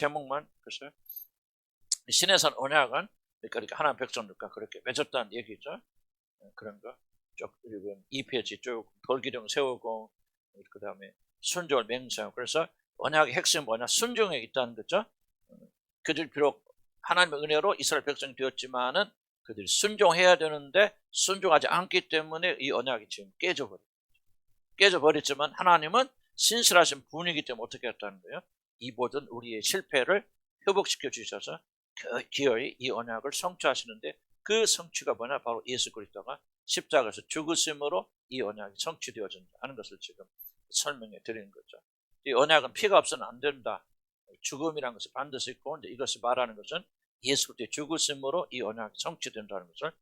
제목만 글쎄요. 신에선 언약은 그러니까 하나님 백성들과 그렇게 맺었다는 얘기죠. 그런 거. 쭉 2페이지 쭉 돌기둥 세우고 그 다음에 순종을 맹세하고. 그래서 언약의 핵심은 뭐냐? 순종에 있다는 거죠. 그들 비록 하나님의 은혜로 이스라엘 백성이 되었지만은 그들이 순종해야 되는데 순종하지 않기 때문에 이 언약이 지금 깨져버렸지만 하나님은 신실하신 분이기 때문에 어떻게 했다는 거예요? 이 모든 우리의 실패를 회복시켜 주셔서 기어이 이 언약을 성취하시는데, 그 성취가 뭐냐? 바로 예수 그리스도가 십자가에서 죽으심으로 이 언약이 성취되어진다 하는 것을 지금 설명해 드리는 거죠. 이 언약은 피가 없어서는 안 된다. 죽음이라는 것이 반드시 있고, 이것을 말하는 것은 예수 그리스도의 죽으심으로 이 언약이 성취된다는 것을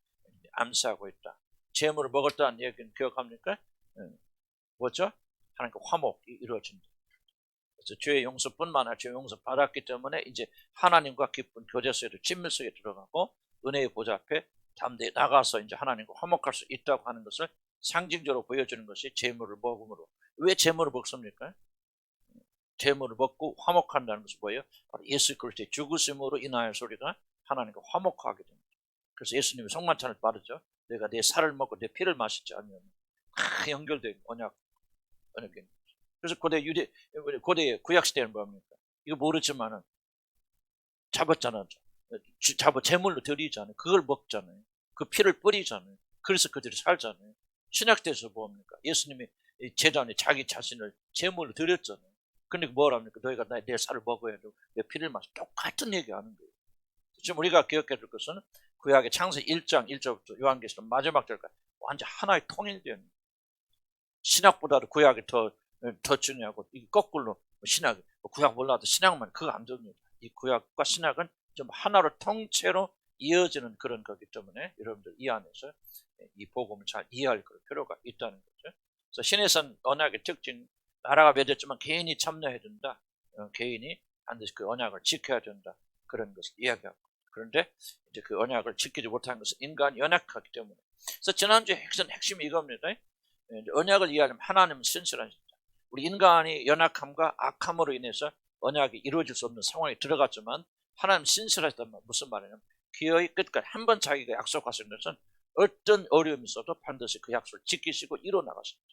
암시하고 있다. 재물을 먹었다는 얘기는 기억합니까? 뭐죠? 하나님과 화목이 이루어진다. 그래서 죄의 용서뿐만 아니라 죄의 용서 받았기 때문에 이제 하나님과 깊은 교제 속에, 친밀 속에 들어가고 은혜의 보좌 앞에 담대히 나가서 이제 하나님과 화목할 수 있다고 하는 것을 상징적으로 보여주는 것이 재물을 먹음으로. 왜 재물을 먹습니까? 재물을 먹고 화목한다는 것은 뭐예요? 바로 예수 그리스도의 죽으심으로 인하여서 우리가 하나님과 화목하게 됩니다. 그래서 예수님이 성만찬을 받으죠. 내가 내 살을 먹고 내 피를 마시지 않으면 다 연결된 언약인. 그래서 고대 구약 시대는 뭡니까? 이거 모르지만은 잡았잖아요. 제물로 드리잖아요. 그걸 먹잖아요. 그 피를 뿌리잖아요. 그래서 그들이 살잖아요. 신약 때에서 뭡니까? 예수님이 제자는 자기 자신을 제물로 드렸잖아요. 근데 뭘 합니까? 너희가 내 살을 먹어야 되고 내 피를 마셔. 똑같은 얘기하는 거예요. 지금 우리가 기억해야 될 것은 구약의 창세기 1장 1절부터 요한계시록 마지막 절까지 완전 하나의 통일된, 신약보다도 구약이 더 중요하고, 이 거꾸로 신약, 구약 몰라도 신약만 그거 안 됩니다. 이 구약과 신약은 좀 하나로 통째로 이어지는 그런 거기 때문에 여러분들 이 안에서 이 복음을 잘 이해할 필요가 있다는 거죠. 그래서 신에선 언약의 특징, 나라가 맺었지만 개인이 참여해야 된다. 개인이 반드시 그 언약을 지켜야 된다. 그런 것을 이야기하고. 그런데 이제 그 언약을 지키지 못한 것은 인간이 연약하기 때문에. 그래서 지난주에 핵심이 이겁니다. 언약을 이해하려면 하나님은 신실하시다. 우리 인간이 연약함과 악함으로 인해서 언약이 이루어질 수 없는 상황에 들어갔지만 하나님 신실하시다는 말, 무슨 말이냐면 기어이 끝까지 한 번 자기가 약속하신 것은 어떤 어려움이 있어도 반드시 그 약속을 지키시고 이뤄나가십니다.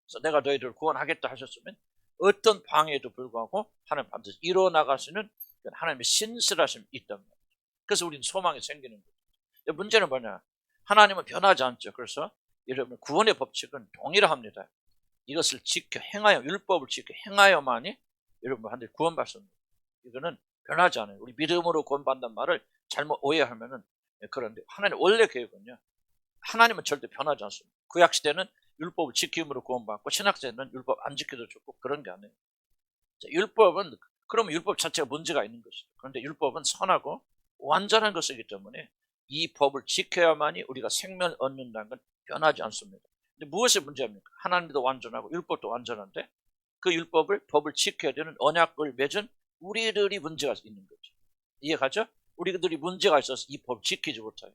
그래서 내가 너희들을 구원하겠다 하셨으면 어떤 방해에도 불구하고 하나님 반드시 이뤄나가시는 하나님의 신실하심이 있단 말이에요. 그래서 우리는 소망이 생기는 거예요. 문제는 뭐냐? 하나님은 변하지 않죠. 그래서 여러분 구원의 법칙은 동일합니다. 이것을 지켜 행하여, 율법을 지켜 행하여만이 여러분한테 구원받습니다. 이거는 변하지 않아요. 우리 믿음으로 구원받는 말을 잘못 오해하면은 그런데 하나님 원래 계획은요, 하나님은 절대 변하지 않습니다. 구약 시대는 율법을 지킴으로 구원받고 신약 시대는 율법 안 지켜도 좋고 그런 게 아니에요. 율법은, 그러면 율법 자체가 문제가 있는 것이죠. 그런데 율법은 선하고 완전한 것이기 때문에 이 법을 지켜야만이 우리가 생명을 얻는다는 건 변하지 않습니다. 근데 무엇이 문제입니까? 하나님도 완전하고 율법도 완전한데 그 법을 지켜야 되는 언약을 맺은 우리들이 문제가 있는 거죠. 이해가죠? 우리들이 문제가 있어서 이 법을 지키지 못해요.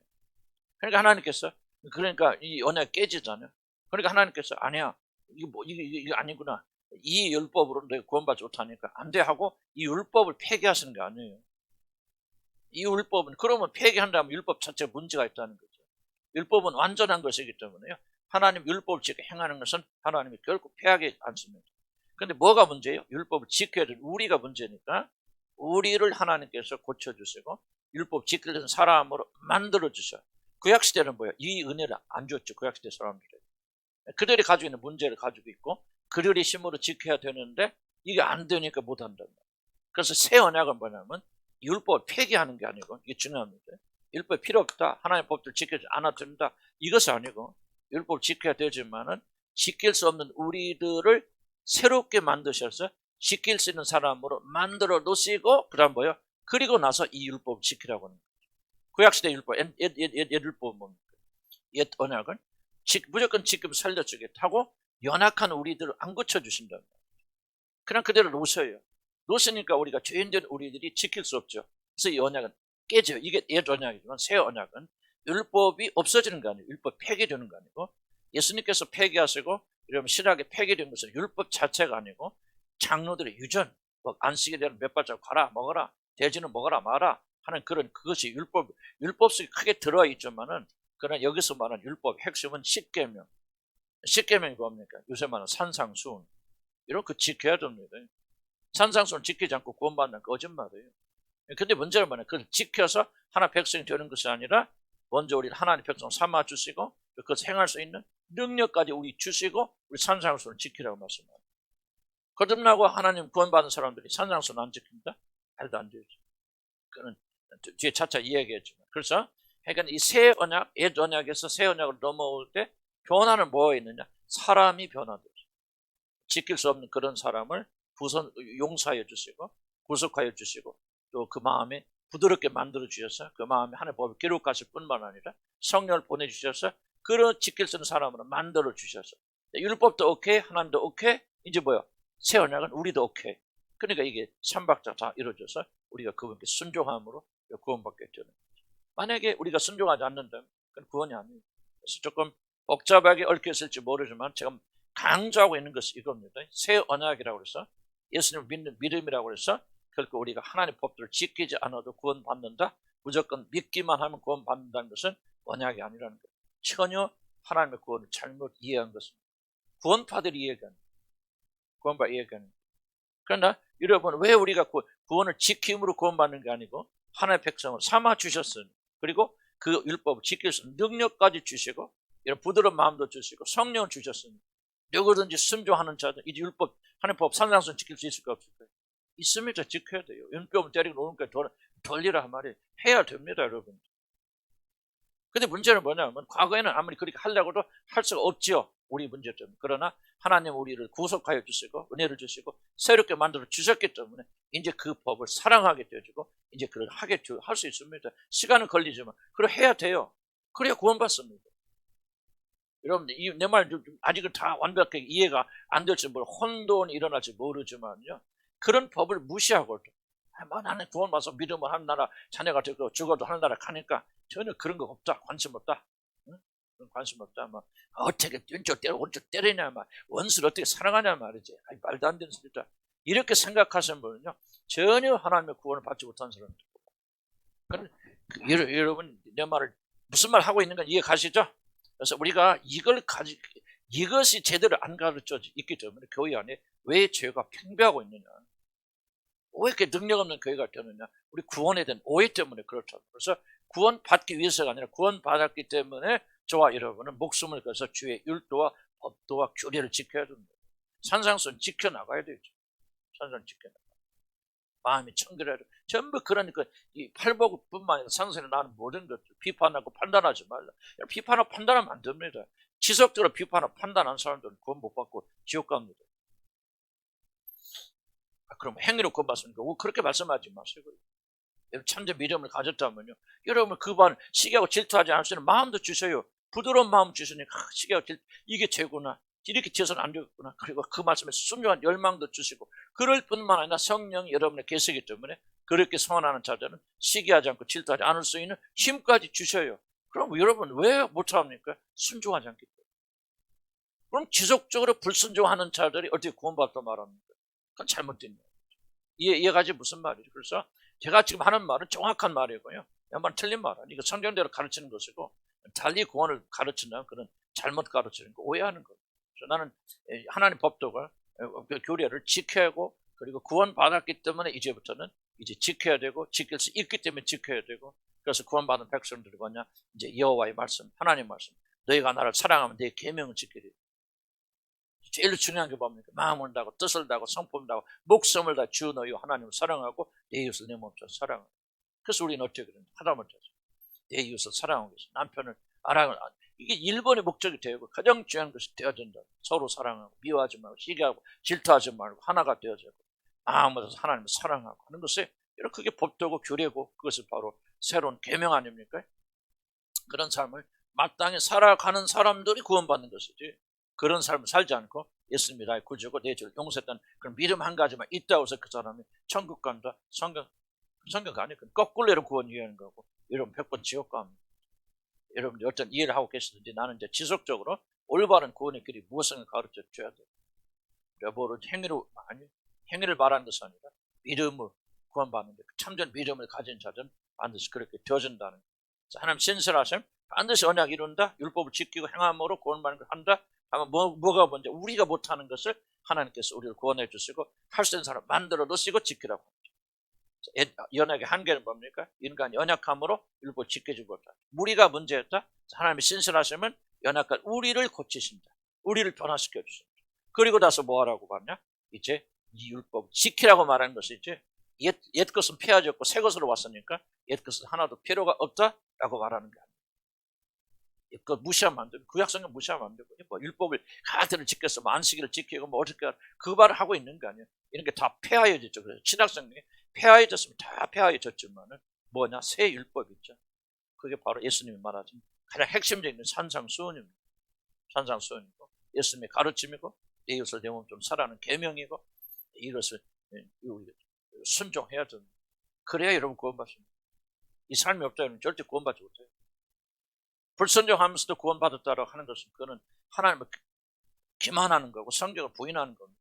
그러니까 하나님께서, 그러니까 이 언약이 깨지잖아요. 그러니까 하나님께서 아니야, 이게 아니구나, 이 율법으로 내가 구원받지 못하니까 안 돼 하고 이 율법을 폐기하시는 게 아니에요. 이 율법은, 그러면 폐기한다면 율법 자체에 문제가 있다는 거죠. 율법은 완전한 것이기 때문에요, 하나님 율법을 지켜 행하는 것은 하나님이 결코 폐하지 않습니다. 그런데 뭐가 문제예요? 율법을 지켜야 되는 우리가 문제니까 우리를 하나님께서 고쳐주시고 율법 지키는 사람으로 만들어주셔요. 구약시대는 뭐예요? 이 은혜를 안 줬죠. 구약시대 사람들이. 그들이 가지고 있는 문제를 가지고 있고 그들이 힘으로 지켜야 되는데 이게 안 되니까 못한다. 그래서 새 언약은 뭐냐면 율법을 폐기하는 게 아니고, 이게 중요합니다. 율법이 필요 없다, 하나님의 법들을 지키지 않아도 된다, 이것이 아니고 율법을 지켜야 되지만은 지킬 수 없는 우리들을 새롭게 만드셔서 지킬 수 있는 사람으로 만들어 놓으시고, 그 다음 뭐예요? 그리고 나서 이 율법을 지키라고 하는 거예요. 구약시대 율법, 옛 율법은 뭡니까? 옛 언약은 무조건 지금 살려주겠다고 연약한 우리들을 안 고쳐주신다. 그냥 그대로 놓으셔요. 놓으시니까 우리가 죄인된 우리들이 지킬 수 없죠. 그래서 이 언약은 깨져요. 이게 옛 언약이지만 새 언약은 율법이 없어지는 거 아니에요. 율법 폐기되는 거 아니고, 예수님께서 폐기하시고 이러면 신약에 폐기된 것은 율법 자체가 아니고 장로들의 유전, 안식에 대한 몇 발자국 가라 먹어라, 돼지는 먹어라 마라 하는 그것이 율법 속에 크게 들어와 있지만은, 그러나 여기서 말하는 율법 핵심은 십계명. 십계명이 뭡니까? 요새 말하는 산상수훈. 이런 거 지켜야 됩니다. 산상수훈 지키지 않고 구원받는 거짓말이에요. 근데 문제는 뭐냐? 그걸 지켜서 하나 백성이 되는 것이 아니라 먼저 우리 하나님 백성 삼아 주시고 그것을 행할 수 있는 능력까지 우리 주시고 우리 산상수훈을 지키라고 말씀합니다. 거듭나고 하나님 구원받은 사람들이 산상수훈 안 지킵니다? 말도 안 되죠. 그는 뒤에 차차 이야기했지만. 그래서 그러니까 이 새 언약, 옛 언약에서 새 언약으로 넘어올 때 변화는 뭐가 있느냐? 사람이 변화되죠. 지킬 수 없는 그런 사람을 용서해 주시고 구속하여 주시고 또 그 마음에 부드럽게 만들어 주셔서 그 마음에 하나님의 법을 기록하실 뿐만 아니라 성령을 보내주셔서 그런 지킬 수 있는 사람으로 만들어 주셔서 율법도 오케이, 하나님도 오케이, 이제 뭐야? 새 언약은 우리도 오케이. 그러니까 이게 삼박자 다 이루어져서 우리가 그분께 순종함으로 구원받게 되는 거죠. 만약에 우리가 순종하지 않는다면 그건 구원이 아니에요. 그래서 조금 복잡하게 얽혀 있을지 모르지만 제가 강조하고 있는 것이 이겁니다. 새 언약이라고 해서 예수님을 믿는 믿음이라고 해서 결코 우리가 하나님의 법들을 지키지 않아도 구원받는다, 무조건 믿기만 하면 구원받는다는 것은 언약이 아니라는 거예요. 전혀 하나님의 구원을 잘못 이해한 것입니다. 구원파들이 이해하는, 구원파 이해하는. 그러나 여러분, 왜 우리가 구원을 지킴으로 구원받는 게 아니고 하나님의 백성을 삼아 주셨으니, 그리고 그 율법을 지킬 수 있는 능력까지 주시고 이런 부드러운 마음도 주시고 성령을 주셨으니 누구든지 순종하는 자들 이제 율법, 하나님의 법 산상수훈 지킬 수 있을까 없을까요? 있습니다. 지켜야 돼요. 왼뼘 때리고 노는 거 돌리라 말이 해야 됩니다, 여러분. 근데 문제는 뭐냐면 과거에는 아무리 그렇게 하려고 해도 할 수가 없지요. 우리 문제점. 그러나 하나님 우리를 구속하여 주시고 은혜를 주시고 새롭게 만들어 주셨기 때문에 이제 그 법을 사랑하게 되어지고 이제 그걸 할 수 있습니다. 시간은 걸리지만 그걸 해야 돼요. 그래야 구원받습니다. 여러분, 내 말 아직은 다 완벽하게 이해가 안 될지 혼돈이 일어날지 모르지만요. 그런 법을 무시하고 나는 구원받아서 믿음을 하는 나라 자녀가 되고 죽어도 하는 나라 가니까 전혀 그런 거 없다. 관심 없다. 응? 관심 없다. 어떻게 왼쪽 때려 오른쪽 때리냐 원수를 어떻게 사랑하냐 말이지. 말도 안 되는 소리다. 이렇게 생각하시는 분은요 전혀 하나님의 구원을 받지 못한 사람들. 여러분, 내 말을 무슨 말 하고 있는 건 이해 가시죠? 그래서 우리가 이것이 제대로 안 가르쳐 있기 때문에 교회 안에 왜 죄가 팽배하고 있느냐, 왜 이렇게 능력 없는 교회가 되느냐, 우리 구원에 대한 오해 때문에 그렇죠. 그래서 구원받기 위해서가 아니라 구원받았기 때문에 저와 여러분은 목숨을 걸어서 주의 율도와 법도와 규례를 지켜야 됩니다. 산상수훈 지켜나가야 되죠. 산상수훈 지켜나가야 돼요. 마음이 청결해야 돼요. 전부 그러니까 이 팔복뿐만 아니라 산상수훈에 나는 모든 것들 비판하고 판단하지 말라. 비판하고 판단하면 안 됩니다. 지속적으로 비판하고 판단한 사람들은 구원 못 받고 지옥 갑니다. 그럼 행위로 구원받습니까? 그렇게 말씀하지 마세요. 여러분 참된 믿음을 가졌다면요, 여러분 그반 시기하고 질투하지 않을 수 있는 마음도 주셔요. 부드러운 마음 주시니까 시기하고 질투, 이게 죄구나, 이렇게 지어서는 안 되겠구나. 그리고 그 말씀에 순종한 열망도 주시고, 그럴 뿐만 아니라 성령이 여러분의 계시기 때문에 그렇게 소원하는 자들은 시기하지 않고 질투하지 않을 수 있는 힘까지 주셔요. 그럼 여러분 왜 못합니까? 순종하지 않기 때문에. 그럼 지속적으로 불순종하는 자들이 어떻게 구원받다 말합니까? 그건 잘못된 거예요. 이해가지 무슨 말이죠? 그래서 제가 지금 하는 말은 정확한 말이고요. 양반 틀린 말은 이거 성경대로 가르치는 것이고, 달리 구원을 가르치는 그런 잘못 가르치는 거, 오해하는 거예요. 그래서 나는 하나님 법도가 교례를 지켜야 하고, 그리고 구원받았기 때문에 이제부터는 이제 지켜야 되고, 지킬 수 있기 때문에 지켜야 되고, 그래서 구원받은 백성들이 뭐냐, 이제 여호와의 말씀, 하나님 말씀, 너희가 나를 사랑하면 내 계명을 지키리. 제일 중요한 게 뭡니까? 마음을 다하고 뜻을 다하고 성품을 다하고 목숨을 다 주 너희 하나님을 사랑하고 내 이웃을 내 몸처럼 사랑하고. 그래서 우리는 어떻게 그러냐, 하다못해서 내 이웃을 사랑하고 계서 남편을 알아가는, 이게 1번의 목적이 되고 가장 중요한 것이 되어야 된다. 서로 사랑하고 미워하지 말고 시기하고 질투하지 말고 하나가 되어야 되고 마음으로 하나님을 사랑하고 하는 것이 이렇게 법도고 규례고, 그것이 바로 새로운 계명 아닙니까? 그런 삶을 마땅히 살아가는 사람들이 구원받는 것이지, 그런 삶을 살지 않고 예수님이 나의 구주고 내 죄를 용서했다는 그런 믿음 한 가지만 있다고 해서 그 사람이 천국 간다? 성경가 아니에요. 거꾸로 구원 이해하는 거고, 여러분 100번 지옥 갑니다. 여러분들이 어떤 이해를 하고 계시든지 나는 이제 지속적으로 올바른 구원의 길이 무엇을 가르쳐 줘야 돼요. 여러분 행위를 말하는 것이 아니라 믿음으로 구원받는데 참된 믿음을 가진 자들은 반드시 그렇게 되어진다는 거예요. 하나님 신실하심, 반드시 언약 이룬다, 율법을 지키고 행함으로 구원받는 걸 한다 하면 뭐가 먼저 우리가 못하는 것을 하나님께서 우리를 구원해 주시고 할 수 있는 사람 만들어 놓으시고 지키라고 합니다. 언약의 한계는 뭡니까? 인간이 연약함으로 율법을 지켜주지 못한다. 우리가 문제였다. 하나님의 신실하심은 연약한 우리를 고치신다. 우리를 변화시켜 주신다. 그리고 나서 뭐 하라고 봤냐? 이제 이 율법 지키라고 말하는 것이 이제 옛 것은 폐하졌고 새 것으로 왔으니까 옛 것은 하나도 필요가 없다라고 말하는 게 아니에요. 그 무시하면 안 되고 구약성경 무시하면 안 되고 뭐 율법을 가드를 지켜서 뭐 안식일을 지키고 뭐 어떻게 그 말을 하고 있는 거 아니에요. 이런 게 다 폐하여졌죠. 그래서 신약성경에 폐하여졌으면 다 폐하여졌지만은 뭐냐 새 율법 있죠. 그게 바로 예수님이 말하신 가장 핵심적인 산상수훈입니다. 산상수훈이고 예수님의 가르침이고 내 이웃을 내 몸처럼 살아가는 계명이고 이것을 순종해야 됩니다. 그래야 여러분 구원받습니다. 이 삶이 없다면 절대 구원받지 못해요. 불순종하면서도 구원받았다고 하는 것은 그거는 하나님을 기만하는 거고 성경을 부인하는 겁니다.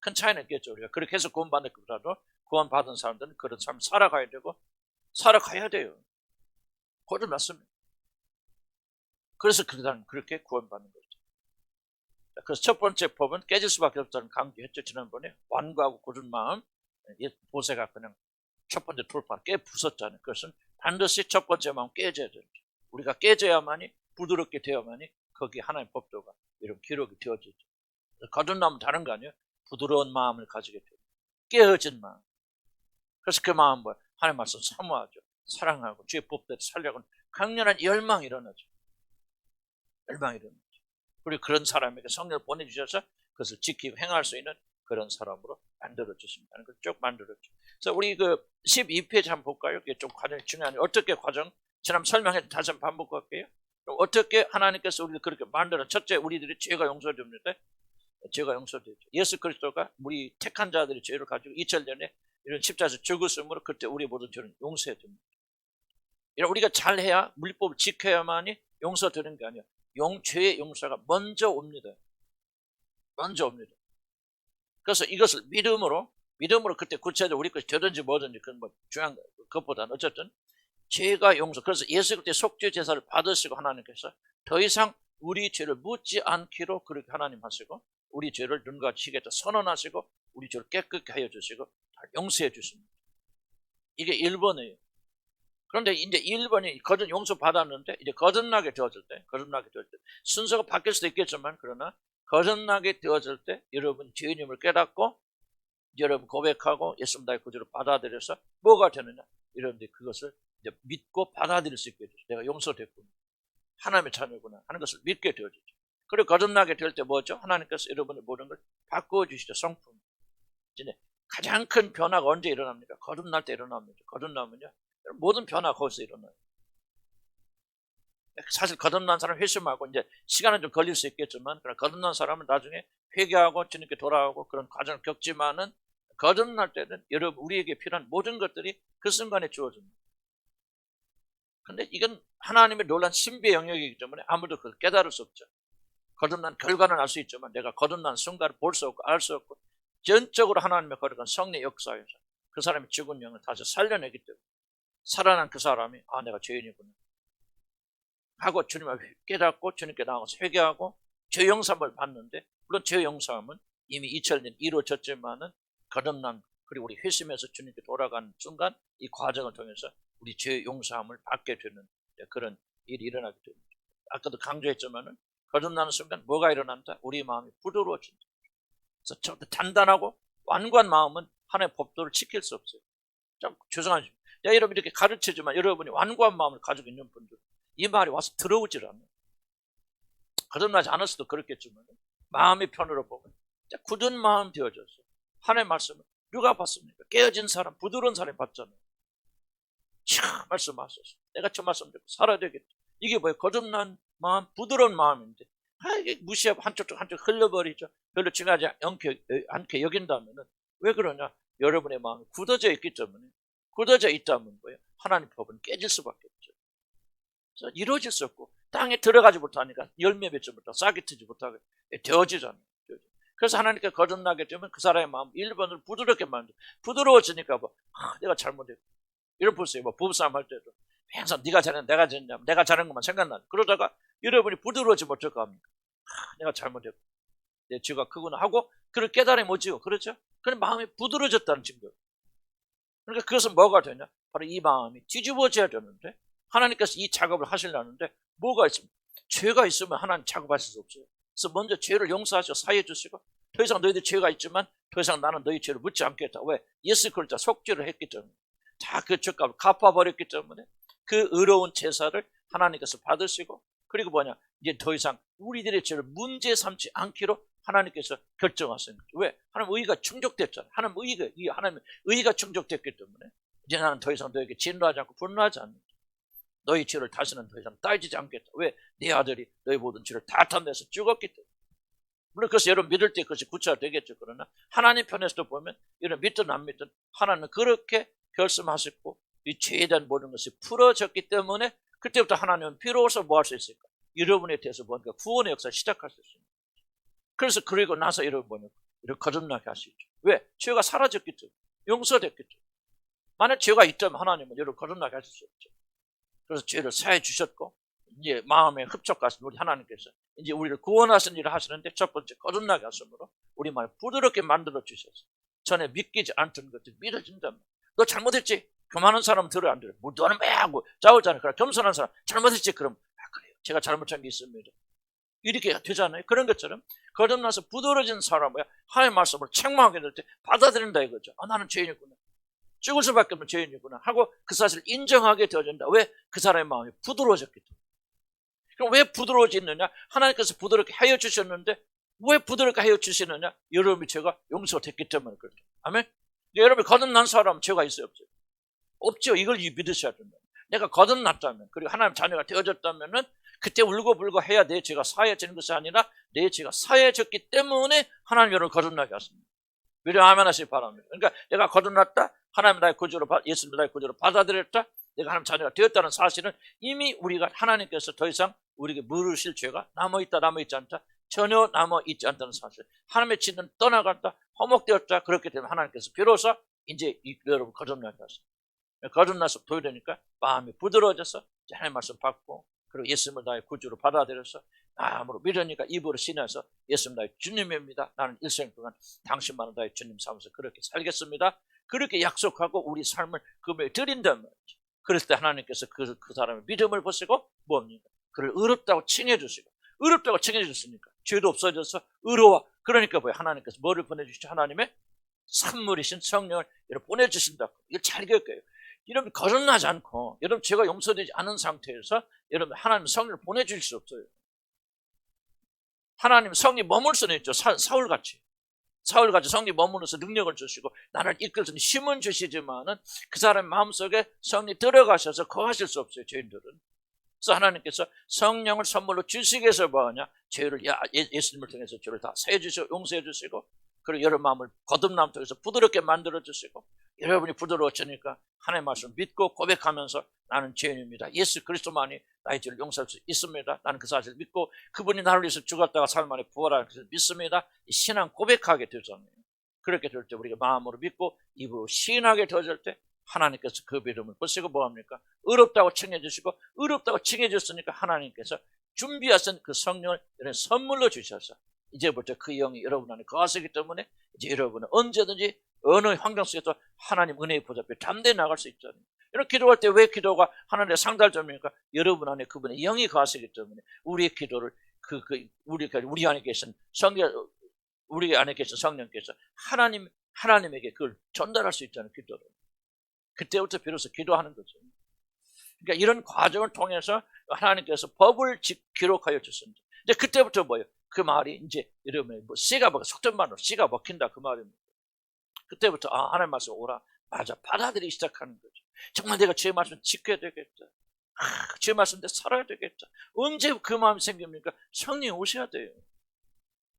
큰 차이는 있겠죠. 우리가 그렇게 해서 구원받는 것보다도 구원받은 사람들은 그런 삶을 살아가야 되고 살아가야 돼요. 그것도 맞습니다. 그래서 그렇게 구원받는 거죠. 그래서 첫 번째 법은 깨질 수밖에 없다는 강조했죠. 지난번에 완고하고 굳은 마음, 모세가 그냥 첫 번째 돌파 부쉈잖아요. 그것은 반드시 첫 번째 마음 깨져야 됩니다. 우리가 깨져야만이 부드럽게 되어야만이 거기 하나님의 법도가 이런 기록이 되어지죠. 거듭나면 다른 거 아니에요? 부드러운 마음을 가지게 됩니다. 깨어진 마음. 그래서 그 마음 뭐야? 하나님 말씀 사모하죠. 사랑하고 주의 법대로 살려고 강렬한 열망이 일어나죠. 열망이 일어나죠. 그리고 그런 사람에게 성령을 보내주셔서 그것을 지키고 행할 수 있는 그런 사람으로 만들어주십니다. 그걸 쭉 만들었죠. 그래서 우리 그 12페이지 한번 볼까요? 이게 좀 과정이 중요하니 어떻게 과정, 지난 설명해 다시 한번 반복할게요. 어떻게 하나님께서 우리를 그렇게 만들어? 첫째, 우리들이 죄가 용서됩니다. 죄가 용서되죠. 예수 그리스도가 우리 택한 자들의 죄를 가지고 2000년에 이런 십자가에서 죽었으므로 그때 우리 모든 죄는 용서됩니다. 우리가 잘해야 물법을 지켜야만이 용서되는 게 아니에요. 죄의 용서가 먼저 옵니다. 먼저 옵니다. 그래서 이것을 믿음으로 그때 구체적으로 우리 것이 되든지 뭐든지 그건 뭐 중요한 것보다는 어쨌든 죄가 용서. 그래서 예수 그때 속죄 제사를 받으시고 하나님께서 더 이상 우리 죄를 묻지 않기로 그렇게 하나님 하시고 우리 죄를 눈과 치겠다 선언하시고 우리 죄를 깨끗게 하여 주시고 다 용서해 주십니다. 이게 1번이에요. 그런데 이제 1번이 거듭 용서 받았는데 이제 거듭나게 되어질 때 순서가 바뀔 수도 있겠지만 그러나 거듭나게 되어질 때 여러분 죄인임을 깨닫고 여러분 고백하고 예수님 나의 구주로 받아들여서 뭐가 되느냐? 여러분들이 그것을 이제 믿고 받아들일 수 있게 되죠. 내가 용서됐구나. 하나님의 자녀구나 하는 것을 믿게 되어지죠. 그리고 거듭나게 될 때 뭐죠? 하나님께서 여러분의 모든 걸 바꾸어 주시죠. 성품. 이제 가장 큰 변화가 언제 일어납니까? 거듭날 때 일어납니다. 거듭나면요. 모든 변화가 거기서 일어나요. 사실 거듭난 사람 회심하고 이제 시간은 좀 걸릴 수 있겠지만 그러나 거듭난 사람은 나중에 회개하고 주님께 돌아오고 그런 과정을 겪지만은 거듭날 때는 여러분 우리에게 필요한 모든 것들이 그 순간에 주어집니다. 근데 이건 하나님의 놀란 신비의 영역이기 때문에 아무도 그걸 깨달을 수 없죠. 거듭난 결과는 알 수 있지만 내가 거듭난 순간을 볼 수 없고 알 수 없고 전적으로 하나님의 거룩한 성령 역사에서 그 사람의 죽은 영을 다시 살려내기 때문에 살아난 그 사람이 내가 죄인이구나 하고 주님을 깨닫고 주님께 나와서 회개하고 죄 용서함을 받는데 물론 죄 용서함은 이미 2000년 이루어졌지만은 거듭난 그리고 우리 회심해서 주님께 돌아가는 순간 이 과정을 통해서 우리 죄 용서함을 받게 되는 그런 일이 일어나게 됩니다. 아까도 강조했지만은 거듭나는 순간 뭐가 일어난다? 우리 마음이 부드러워진다. 그래서 좀 단단하고 완고한 마음은 하나님의 법도를 지킬 수 없어요. 좀 죄송하지만 여러분 이렇게 가르치지만 여러분이 완고한 마음을 가지고 있는 분들 이 말이 와서 들어오질 않아요. 거듭나지 않았어도 그렇겠지만 마음의 편으로 보면 굳은 마음 되어져서 하나님의 말씀을 누가 봤습니까? 깨어진 사람, 부드러운 사람이 봤잖아요. 참 말씀하셨어. 내가 저 말씀 듣고 살아야 되겠다. 이게 뭐예요? 거듭난 마음, 부드러운 마음인데 이게 무시하고 한쪽 흘려버리죠. 별로 중요하지 않게 여긴다면은 왜 그러냐? 여러분의 마음이 굳어져 있기 때문에 굳어져 있다면 뭐예요? 하나님 법은 깨질 수밖에 없죠. 그래서 이루어질 수 없고 땅에 들어가지 못하니까 열매 맺지 못하고 싹이 트지 못하게 되어지잖아요. 그래서 하나님께 거듭나게 되면 그 사람의 마음 1번을 부드럽게 만들어. 부드러워지니까 뭐 내가 잘못했고. 이런 보세요. 뭐 부부싸움 할 때도 항상 네가 잘했냐 내가 잘했냐 내가 잘한 것만 생각나는. 그러다가 여러분이 부드러워지면 어쩔 겁니까? 내가 잘못했고 내 죄가 크구나 하고 그걸 깨달음이 오지요. 그렇죠? 그럼 마음이 부드러워졌다는 증거. 그러니까 그것은 뭐가 되냐? 바로 이 마음이 뒤집어져야 되는데 하나님께서 이 작업을 하시려는데 뭐가 있습니까? 죄가 있으면 하나님 작업하실 수 없어요. 그래서 먼저 죄를 용서하시고 사해해 주시고 더 이상 너희들 죄가 있지만 더 이상 나는 너희 죄를 묻지 않겠다. 왜? 예수 그리스도 속죄를 했기 때문에 다 그 죄값을 갚아버렸기 때문에 그 의로운 제사를 하나님께서 받으시고 그리고 뭐냐? 이제 더 이상 우리들의 죄를 문제 삼지 않기로 하나님께서 결정하신 거죠. 왜? 하나님 의가 충족됐잖아요. 하나님 의가 충족됐기 때문에 이제 나는 더 이상 너에게 진노하지 않고 분노하지 않는다. 너희 죄를 다시는 더 이상 따지지 않겠다. 왜? 네 아들이 너희 모든 죄를 다 탐내서 죽었기 때문에. 물론 그것이 여러분 믿을 때 그것이 구체화되겠죠. 그러나 하나님 편에서도 보면 이런 믿든 안 믿든 하나님은 그렇게 결심하셨고 이 죄에 대한 모든 것이 풀어졌기 때문에 그때부터 하나님은 비로소 뭐 할 수 있을까? 여러분에 대해서 뭔가 구원의 역사를 시작할 수 있습니다. 그래서 그리고 나서 여러분 보면 이렇게 거듭나게 하시죠. 왜? 죄가 사라졌기 때문에 용서됐기 때문에. 만약 죄가 있다면 하나님은 여러분 거듭나게 하실 수 없죠. 그래서 죄를 사해 주셨고 이제 마음에 흡족하신 우리 하나님께서 이제 우리를 구원하신 일을 하시는데 첫 번째 거듭나게 하심으로 우리 마음을 부드럽게 만들어 주셔서 전에 믿기지 않던 것들이 믿어진다면 너 잘못했지? 교만한 사람 들어야 안 들어요. 뭐 너는 왜 하고 싸우잖아요. 그럼 겸손한 사람 잘못했지? 그럼 그래요. 제가 잘못한 게 있습니다. 이렇게 되잖아요. 그런 것처럼 거듭나서 부드러워진 사람은 하나님의 말씀을 책망하게 될 때 받아들인다 이거죠. 나는 죄인이구나. 죽을 수밖에 없는 죄인이구나 하고 그 사실을 인정하게 되어진다. 왜? 그 사람의 마음이 부드러워졌기 때문에. 그럼 왜 부드러워지느냐? 하나님께서 부드럽게 하여 주셨는데 왜 부드럽게 하여 주시느냐? 여러분이 죄가 용서됐기 때문에 그렇죠. 아멘? 여러분이 거듭난 사람은 죄가 있어요? 없어요? 없죠. 이걸 믿으셔야 된다. 내가 거듭났다면 그리고 하나님 자녀가 되어졌다면 그때 울고불고 해야 내 죄가 사해지는 것이 아니라 내 죄가 사해졌기 때문에 하나님 여러분을 거듭나게 하십니다. 미리 아멘 하시기 바랍니다. 그러니까 내가 거듭났다. 하나님 나의 구주로 예수님 나의 구주로 받아들였다. 내가 하나님 자녀가 되었다는 사실은 이미 우리가 하나님께서 더 이상 우리에게 물으실 죄가 남아있지 않다. 전혀 남아있지 않다는 사실. 하나님의 진은 떠나갔다. 허목되었다. 그렇게 되면 하나님께서 비로소 이제 여러분 거듭나게 하십니다. 거듭나서 보여되니까 마음이 부드러워져서 하나님의 말씀 받고 그리고 예수님을 나의 구주로 받아들여서 마음으로 믿으니까 입으로 신해서 예수님 나의 주님입니다. 나는 일생 동안 당신만은 나의 주님 삼아서 그렇게 살겠습니다. 그렇게 약속하고 우리 삶을 그분에 드린단 말이죠. 그럴 때 하나님께서 그 사람의 믿음을 보시고 뭡니까? 그를 의롭다고 칭해 주시고 의롭다고 칭해 주셨으니까 죄도 없어져서 의로워. 그러니까 뭐예요? 하나님께서 뭐를 보내주시죠? 하나님의 선물이신 성령을 여러분 보내주신다. 이걸 잘 기억해요. 여러분 거듭나지 않고 여러분 죄가 용서되지 않은 상태에서 여러분 하나님 성령을 보내줄 수 없어요. 하나님 성이 머물 수는 있죠. 사울같이 성이 머무르면서 능력을 주시고 나를 이끌어서 힘은 주시지만은 그 사람 마음속에 성이 들어가셔서 거하실 수 없어요. 죄인들은. 그래서 하나님께서 성령을 선물로 주시기 위해서 뭐하냐? 죄를 예수님을 통해서 죄를 다 사해 주시고 용서해 주시고 그리고 여러분 마음을 거듭남 통해서 부드럽게 만들어 주시고 여러분이 부드러워지니까 하나님의 말씀을 믿고 고백하면서 나는 죄인입니다. 예수 그리스도만이 나의 죄를 용서할 수 있습니다. 나는 그 사실을 믿고 그분이 나를 위해서 죽었다가 삶 안에 부활하는 것을 믿습니다. 이 신앙 고백하게 되잖아요. 그렇게 될 때 우리가 마음으로 믿고 입으로 시인하게 되어질 때 하나님께서 그 믿음을 보시고 뭐합니까? 의롭다고 칭해 주시고 의롭다고 칭해 주셨으니까 하나님께서 준비하신 그 성령을 선물로 주셔서 이제부터 그 영이 여러분 안에 거하시기 때문에 이제 여러분은 언제든지 어느 환경 속에서 하나님 은혜의 보좌 앞에 담대히 나갈 수 있잖아요. 이렇게 기도할 때 왜 기도가 하나님의 상달점입니까? 여러분 안에 그분의 영이 거하시기 때문에 우리의 기도를 우리 안에 계신 우리 안에 계신 성령께서 하나님에게 그걸 전달할 수 있잖아요. 기도를. 그때부터 비로소 기도하는 거죠. 그러니까 이런 과정을 통해서 하나님께서 법을 기록하여 주셨습니다. 이제 그때부터 뭐예요? 그 말이 이제 여러분 속된 말로 씨가 먹힌다 그 말입니다. 그때부터 하나님 말씀 오라. 맞아. 받아들이기 시작하는 거죠. 정말 내가 주의 말씀 지켜야 되겠다. 주의 말씀대로 살아야 되겠다. 언제 그 마음이 생깁니까? 성령이 오셔야 돼요.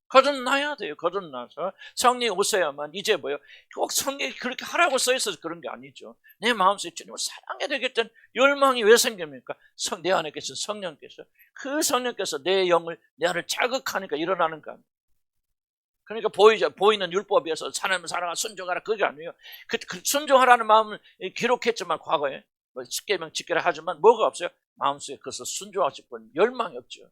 거듭나야 돼요. 거듭나서 성령이 오셔야만 이제 뭐예요? 꼭 성령이 그렇게 하라고 써 있어서 그런 게 아니죠. 내 마음속에 주님을 사랑해야 되겠다는 열망이 왜 생깁니까? 내 안에 계신 성령께서 그 성령께서 내 영을 내 안을 자극하니까 일어나는 거 아니에요. 그러니까 보이는 율법에서 하나님을 사랑하라, 순종하라, 그게 아니에요. 순종하라는 마음을 기록했지만 과거에 뭐 십계명 지키라 하지만 뭐가 없어요? 마음속에 그것을 순종하고 싶은 열망이 없죠.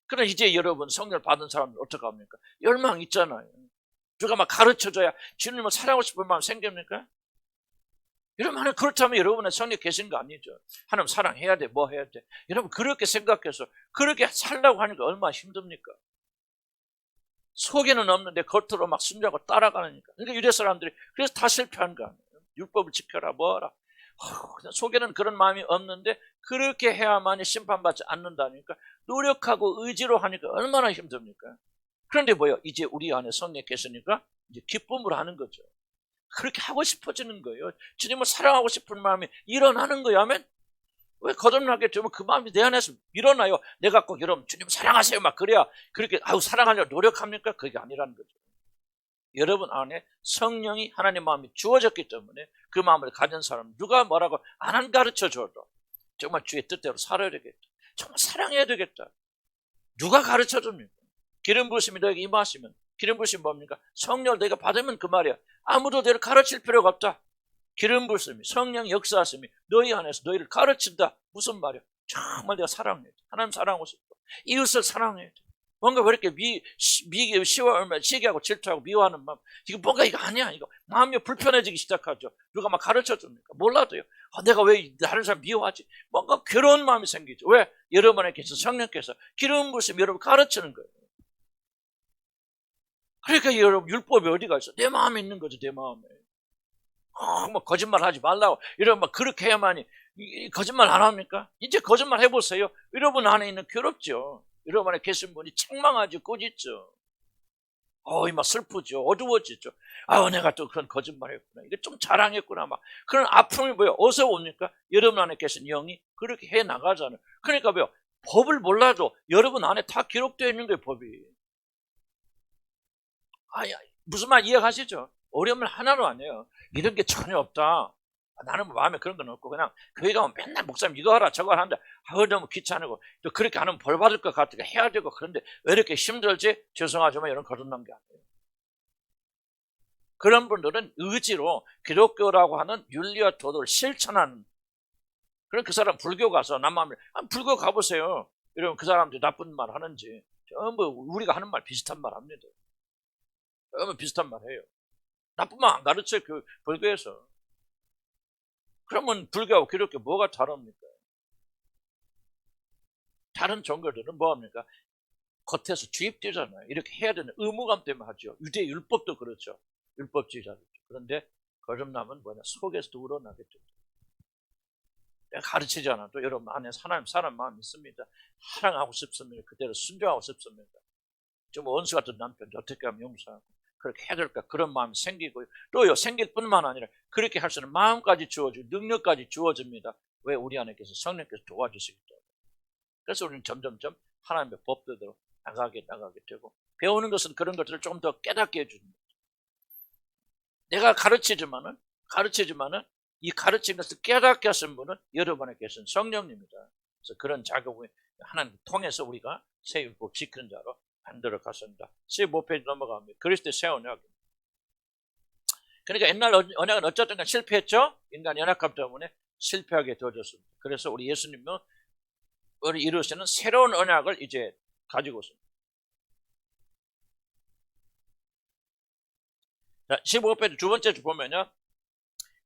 그럼 이제 여러분 성령을 받은 사람은 어떻게 합니까? 열망 있잖아요. 누가 막 가르쳐줘야 주님을 사랑하고 싶은 마음 생깁니까? 여러분, 그렇다면 여러분의 성령 계신 거 아니죠? 하나님 사랑해야 돼, 뭐 해야 돼? 여러분, 그렇게 생각해서 그렇게 살려고 하니까 얼마나 힘듭니까? 속에는 없는데 겉으로 막 순종하고 따라가니까. 그러니까 유대 사람들이 그래서 다 실패한 거 아니에요? 율법을 지켜라, 뭐하라. 속에는 그런 마음이 없는데 그렇게 해야만이 심판받지 않는다니까. 노력하고 의지로 하니까 얼마나 힘듭니까? 그런데 뭐요? 이제 우리 안에 성령 계시니까 이제 기쁨으로 하는 거죠. 그렇게 하고 싶어지는 거예요. 주님을 사랑하고 싶은 마음이 일어나는 거예요. 아멘? 왜 거듭나겠죠? 그 마음이 내 안에서 일어나요. 내가 꼭 여러분 주님 사랑하세요 막 그래야 그렇게 사랑하려고 노력합니까? 그게 아니라는 거죠. 여러분 안에 성령이 하나님 마음이 주어졌기 때문에 그 마음을 가진 사람 누가 뭐라고 안 가르쳐줘도 정말 주의 뜻대로 살아야 되겠다. 정말 사랑해야 되겠다. 누가 가르쳐줍니까? 기름 부으심이 너에게 임하시면 기름 부으심이 뭡니까? 성령을 내가 받으면 그 말이야. 아무도 너를 가르칠 필요가 없다. 기름 부으심이 성령 역사하심이 너희 안에서 너희를 가르친다. 무슨 말이야? 정말 내가 사랑해. 하나님 사랑하고 싶어. 이웃을 사랑해. 뭔가 왜 이렇게 시기하고 질투하고 미워하는 마음. 이거 뭔가 이거 아니야. 이거 마음이 불편해지기 시작하죠. 누가 막 가르쳐 줍니까? 몰라도요. 내가 왜 다른 사람 미워하지? 뭔가 괴로운 마음이 생기죠. 왜? 여러분 안에 계신 성령께서 기름 부으심 여러분 가르치는 거예요. 그러니까 여러분 율법이 어디가 있어? 내 마음에 있는 거죠. 내 마음에. 뭐 거짓말 하지 말라고 이러면 막 그렇게 해야만이 거짓말 안 합니까? 이제 거짓말 해보세요. 여러분 안에 있는 괴롭죠. 여러분 안에 계신 분이 책망하죠. 꾸짖죠. 막 슬프죠. 어두워지죠. 내가 또 그런 거짓말 했구나. 이게 좀 자랑했구나. 막 그런 아픔이 뭐예요? 어디서 옵니까? 여러분 안에 계신 영이 그렇게 해 나가잖아요. 그러니까 뭐요? 법을 몰라도 여러분 안에 다 기록되어 있는 거예요. 법이. 무슨 말 이해하시죠? 어려움을 하나도 아니에요. 이런 게 전혀 없다. 나는 마음에 그런 건 없고 그냥 교회 가면 맨날 목사님 이거 하라 저거 하는데 너무 귀찮고 또 그렇게 하면 벌 받을 것 같으니까 해야 되고 그런데 왜 이렇게 힘들지? 죄송하지만 이런 거듭난 게 아니에요. 그런 분들은 의지로 기독교라고 하는 윤리와 도덕을 실천하는 그럼 그 사람 불교 가서 남마음에 불교 가보세요. 이러면 그 사람들이 나쁜 말 하는지 전부 우리가 하는 말 비슷한 말 합니다. 전부 비슷한 말 해요. 나쁜 말 안 가르쳐요. 그 불교에서. 그러면 불교하고 기독교 뭐가 다릅니까? 다른 종교들은 뭐합니까? 겉에서 주입되잖아요. 이렇게 해야 되는 의무감 때문에 하죠. 유대 율법도 그렇죠. 율법주의자들. 그런데 거듭남은 뭐냐? 속에서도 우러나겠죠. 내가 가르치지 않아도 여러분 안에 하나님 사람 마음이 있습니다. 사랑하고 싶습니다. 그대로 순종하고 싶습니다. 좀 원수 같은 남편 어떻게 하면 용서하고 그렇게 해야 될까? 그런 마음이 생기고요. 또요, 생길 뿐만 아니라 그렇게 할 수 있는 마음까지 주어지고 능력까지 주어집니다. 왜? 우리 안에 계신 성령께서 도와주시기 때문에. 그래서 우리는 점점점 하나님의 법대로 나가게 되고 배우는 것은 그런 것들을 조금 더 깨닫게 해줍니다. 내가 가르치지만은 이 가르친 것을 깨닫게 하신 분은 여러분 안에 계신 성령님입니다. 그래서 그런 작업을 하나님 통해서 우리가 새 율법 지키는 자로 만들어 갔습니다. 15페이지 넘어갑니다. 그리스도의 새 언약입니다. 그러니까 옛날 언약은 어쨌든 실패했죠. 인간 연약함 때문에 실패하게 되어졌습니다. 그래서 우리 예수님은 우리 이루시는 새로운 언약을 이제 가지고 있습니다. 자, 15페이지 두 번째 줄 보면요.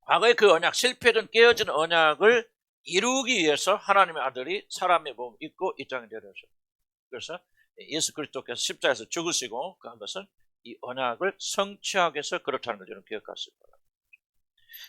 과거의 그 언약, 실패된 깨어진 언약을 이루기 위해서 하나님의 아들이 사람의 몸 입고 이 땅에 내려오셨습니다. 그래서 예수 그리스도께서 십자가에서 죽으시고 그 한 것은 이 언약을 성취하기 위해서 그렇다는 걸 여러분 기억하시기 바랍니다.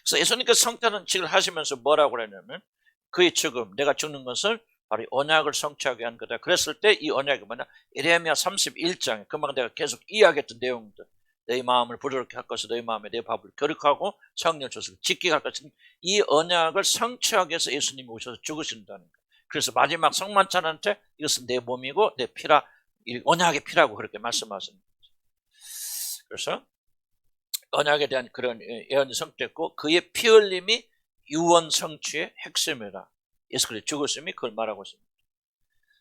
그래서 예수님께서 성탄은 칙을 하시면서 뭐라고 그랬냐면 그의 죽음, 내가 죽는 것을 바로 언약을 성취하게 한 거다. 그랬을 때 이 언약이 뭐냐? 예레미야 31장에 금방 내가 계속 이야기했던 내용들. 너희 마음을 부드럽게 할 것을 너희 마음에 내 밥을 거룩하고 성령 조석을 지키게 할 것은 이 언약을 성취하기 위해서 예수님이 오셔서 죽으신다는 거예요. 그래서 마지막 성만찬한테 이것은 내 몸이고 내 피라, 언약의 피라고 그렇게 말씀하십니다. 그래서 언약에 대한 그런 예언이 성취됐고 그의 피 흘림이 유언 성취의 핵심이다. 예수 그리스도 죽으심이 그걸 말하고 있습니다.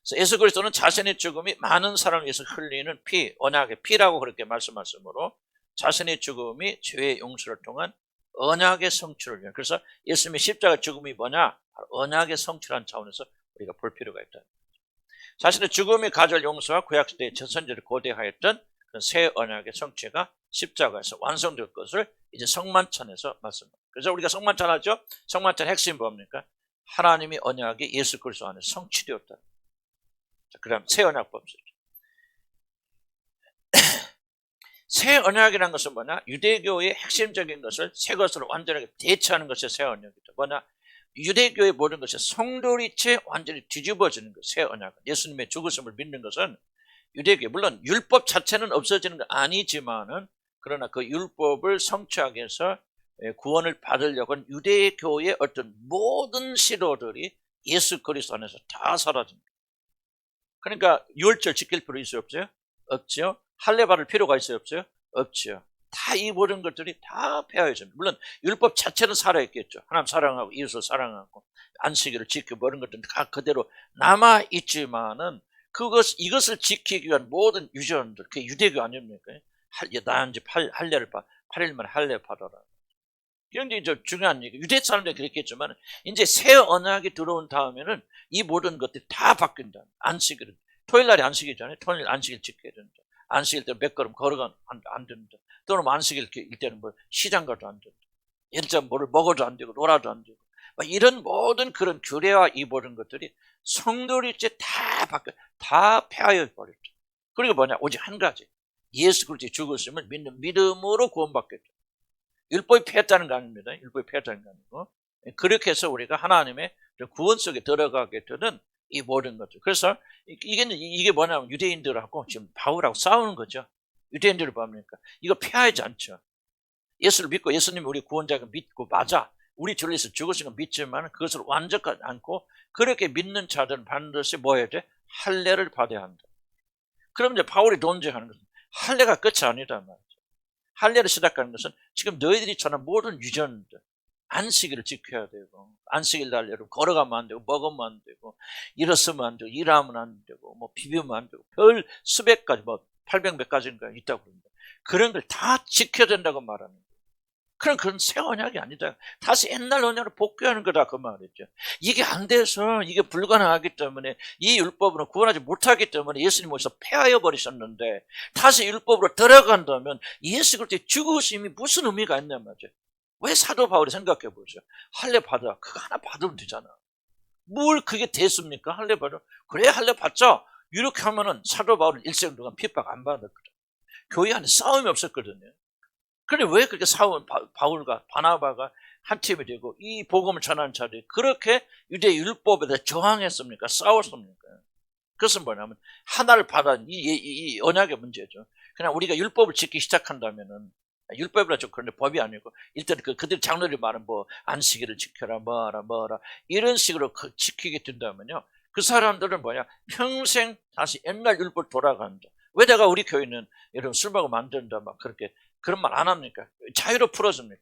그래서 예수 그리스도는 자신의 죽음이 많은 사람을 위해서 흘리는 피, 언약의 피라고 그렇게 말씀하시므로 자신의 죽음이 죄의 용서를 통한 언약의 성취를 위한, 그래서 예수님의 십자가 죽음이 뭐냐? 언약의 성취라는 차원에서 우리가 볼 필요가 있다. 자신의 죽음이 가져올 용서와 구약시대의 전선제를 고대하였던 그런 새 언약의 성취가 십자가에서 완성될 것을 이제 성만찬에서 말씀합니다. 그래서 우리가 성만찬 하죠? 성만찬 핵심이 뭡니까? 하나님의 언약이 예수 그리스도 안에 성취되었다. 그 다음 새 언약법. 새 언약이라는 것은 뭐냐? 유대교의 핵심적인 것을 새 것으로 완전하게 대체하는 것이 새 언약이다. 뭐냐? 유대교의 모든 것이 성도리체 완전히 뒤집어지는 것. 새 언약은 예수님의 죽으심을 믿는 것은 유대교, 물론 율법 자체는 없어지는 건 아니지만은, 그러나 그 율법을 성취하기 위해서 구원을 받으려고 유대교의 어떤 모든 시도들이 예수 그리스도 안에서 다 사라집니다. 그러니까 유월절 지킬 필요 있어요, 없어요? 없죠. 할례 받을 필요가 있어요, 없어요? 없죠. 다 이 모든 것들이 다 폐하여집니다. 물론 율법 자체는 살아있겠죠. 하나님 사랑하고 이웃을 사랑하고 안식일을 지키고 이런 것들은 다 그대로 남아있지만은 이것을 지키기 위한 모든 유전들, 그게 유대교 아닙니까? 나 이제 할례를 8일 만에 할례 받아라. 굉장히 중요한 얘기. 유대 사람들이 그랬겠지만 이제 새 언약이 들어온 다음에는 이 모든 것들이 다 바뀐다. 안식일은 토요일 날이 안식이잖아요. 토요일 안식일 지켜야 된다. 안식일 때 몇 걸음 걸어가 안 된다. 또는 안식일 때는 뭐 시장 가도 안 된다. 일자 뭐를 먹어도 안 되고 놀아도 안 되고, 이런 모든 그런 규례와 이 모든 것들이 성도를 이제 다 바뀌어, 다 폐하여 버렸죠. 그리고 뭐냐? 오직 한 가지. 예수 그리스도의 죽으심을 믿는 믿음으로 구원받겠죠. 율법이 폐했다는 거 아닙니다. 율법이 폐했다는 거 아니고. 그렇게 해서 우리가 하나님의 구원 속에 들어가게 되는 이 모든 것들. 그래서 이게 뭐냐면 유대인들하고 지금 바울하고 싸우는 거죠. 유대인들을 봅니까? 이거 폐하지 않죠. 예수를 믿고 예수님이 우리 구원자가 믿고 맞아. 우리 주를 위해서 죽으신 거 믿지만 그것을 완전하지 않고 그렇게 믿는 자들은 반드시 뭐 해야 돼? 할례를 받아야 한다. 그럼 이제 바울이 논쟁하는 것은 할례가 끝이 아니다 말이죠. 할례를 시작하는 것은 지금 너희들이 전한 모든 유전들, 안식일을 지켜야 되고, 안식일 날 여러분 걸어가면 안 되고, 먹으면 안 되고, 일어서면 안 되고, 일하면 안 되고, 뭐 비비면 안 되고, 별 수백 가지, 뭐 800 몇 가지인가 있다고 그럽니다. 그런 걸 다 지켜야 된다고 말하는 거예요. 그건 새 언약이 아니다. 다시 옛날 언약을 복귀하는 거다 그 말이죠. 이게 안 돼서 이게 불가능하기 때문에 이 율법으로 구원하지 못하기 때문에 예수님 오셔서 폐하여 버리셨는데 다시 율법으로 들어간다면 예수 그리스도의 죽으심이 무슨 의미가 있냐 말이죠. 왜 사도 바울이 생각해 보죠. 할례 받아. 그거 하나 받으면 되잖아. 뭘 그게 됐습니까? 할례 받아. 그래 할례 받자. 이렇게 하면은 사도 바울은 일생 동안 핍박 안 받았거든. 교회 안에 싸움이 없었거든요. 그런데 왜 그렇게 싸운 바울과 바나바가 한 팀이 되고 이 복음을 전하는 자들이 그렇게 유대 율법에 대해 저항했습니까? 싸웠습니까? 그것은 뭐냐면 하나를 받은 이 언약의 문제죠. 그냥 우리가 율법을 지키기 시작한다면은 율법이라 좀 그런데 법이 아니고 일단 그들 장로들이 말은 뭐 안식일을 지켜라 뭐라 이런 식으로 지키게 된다면요. 그 사람들은 뭐냐? 평생 다시 옛날 율법 돌아간다. 왜 내가 우리 교회는 여러분 술 먹으면 안 된다 막 그렇게 그런 말 안 합니까? 자유로 풀어줍니까?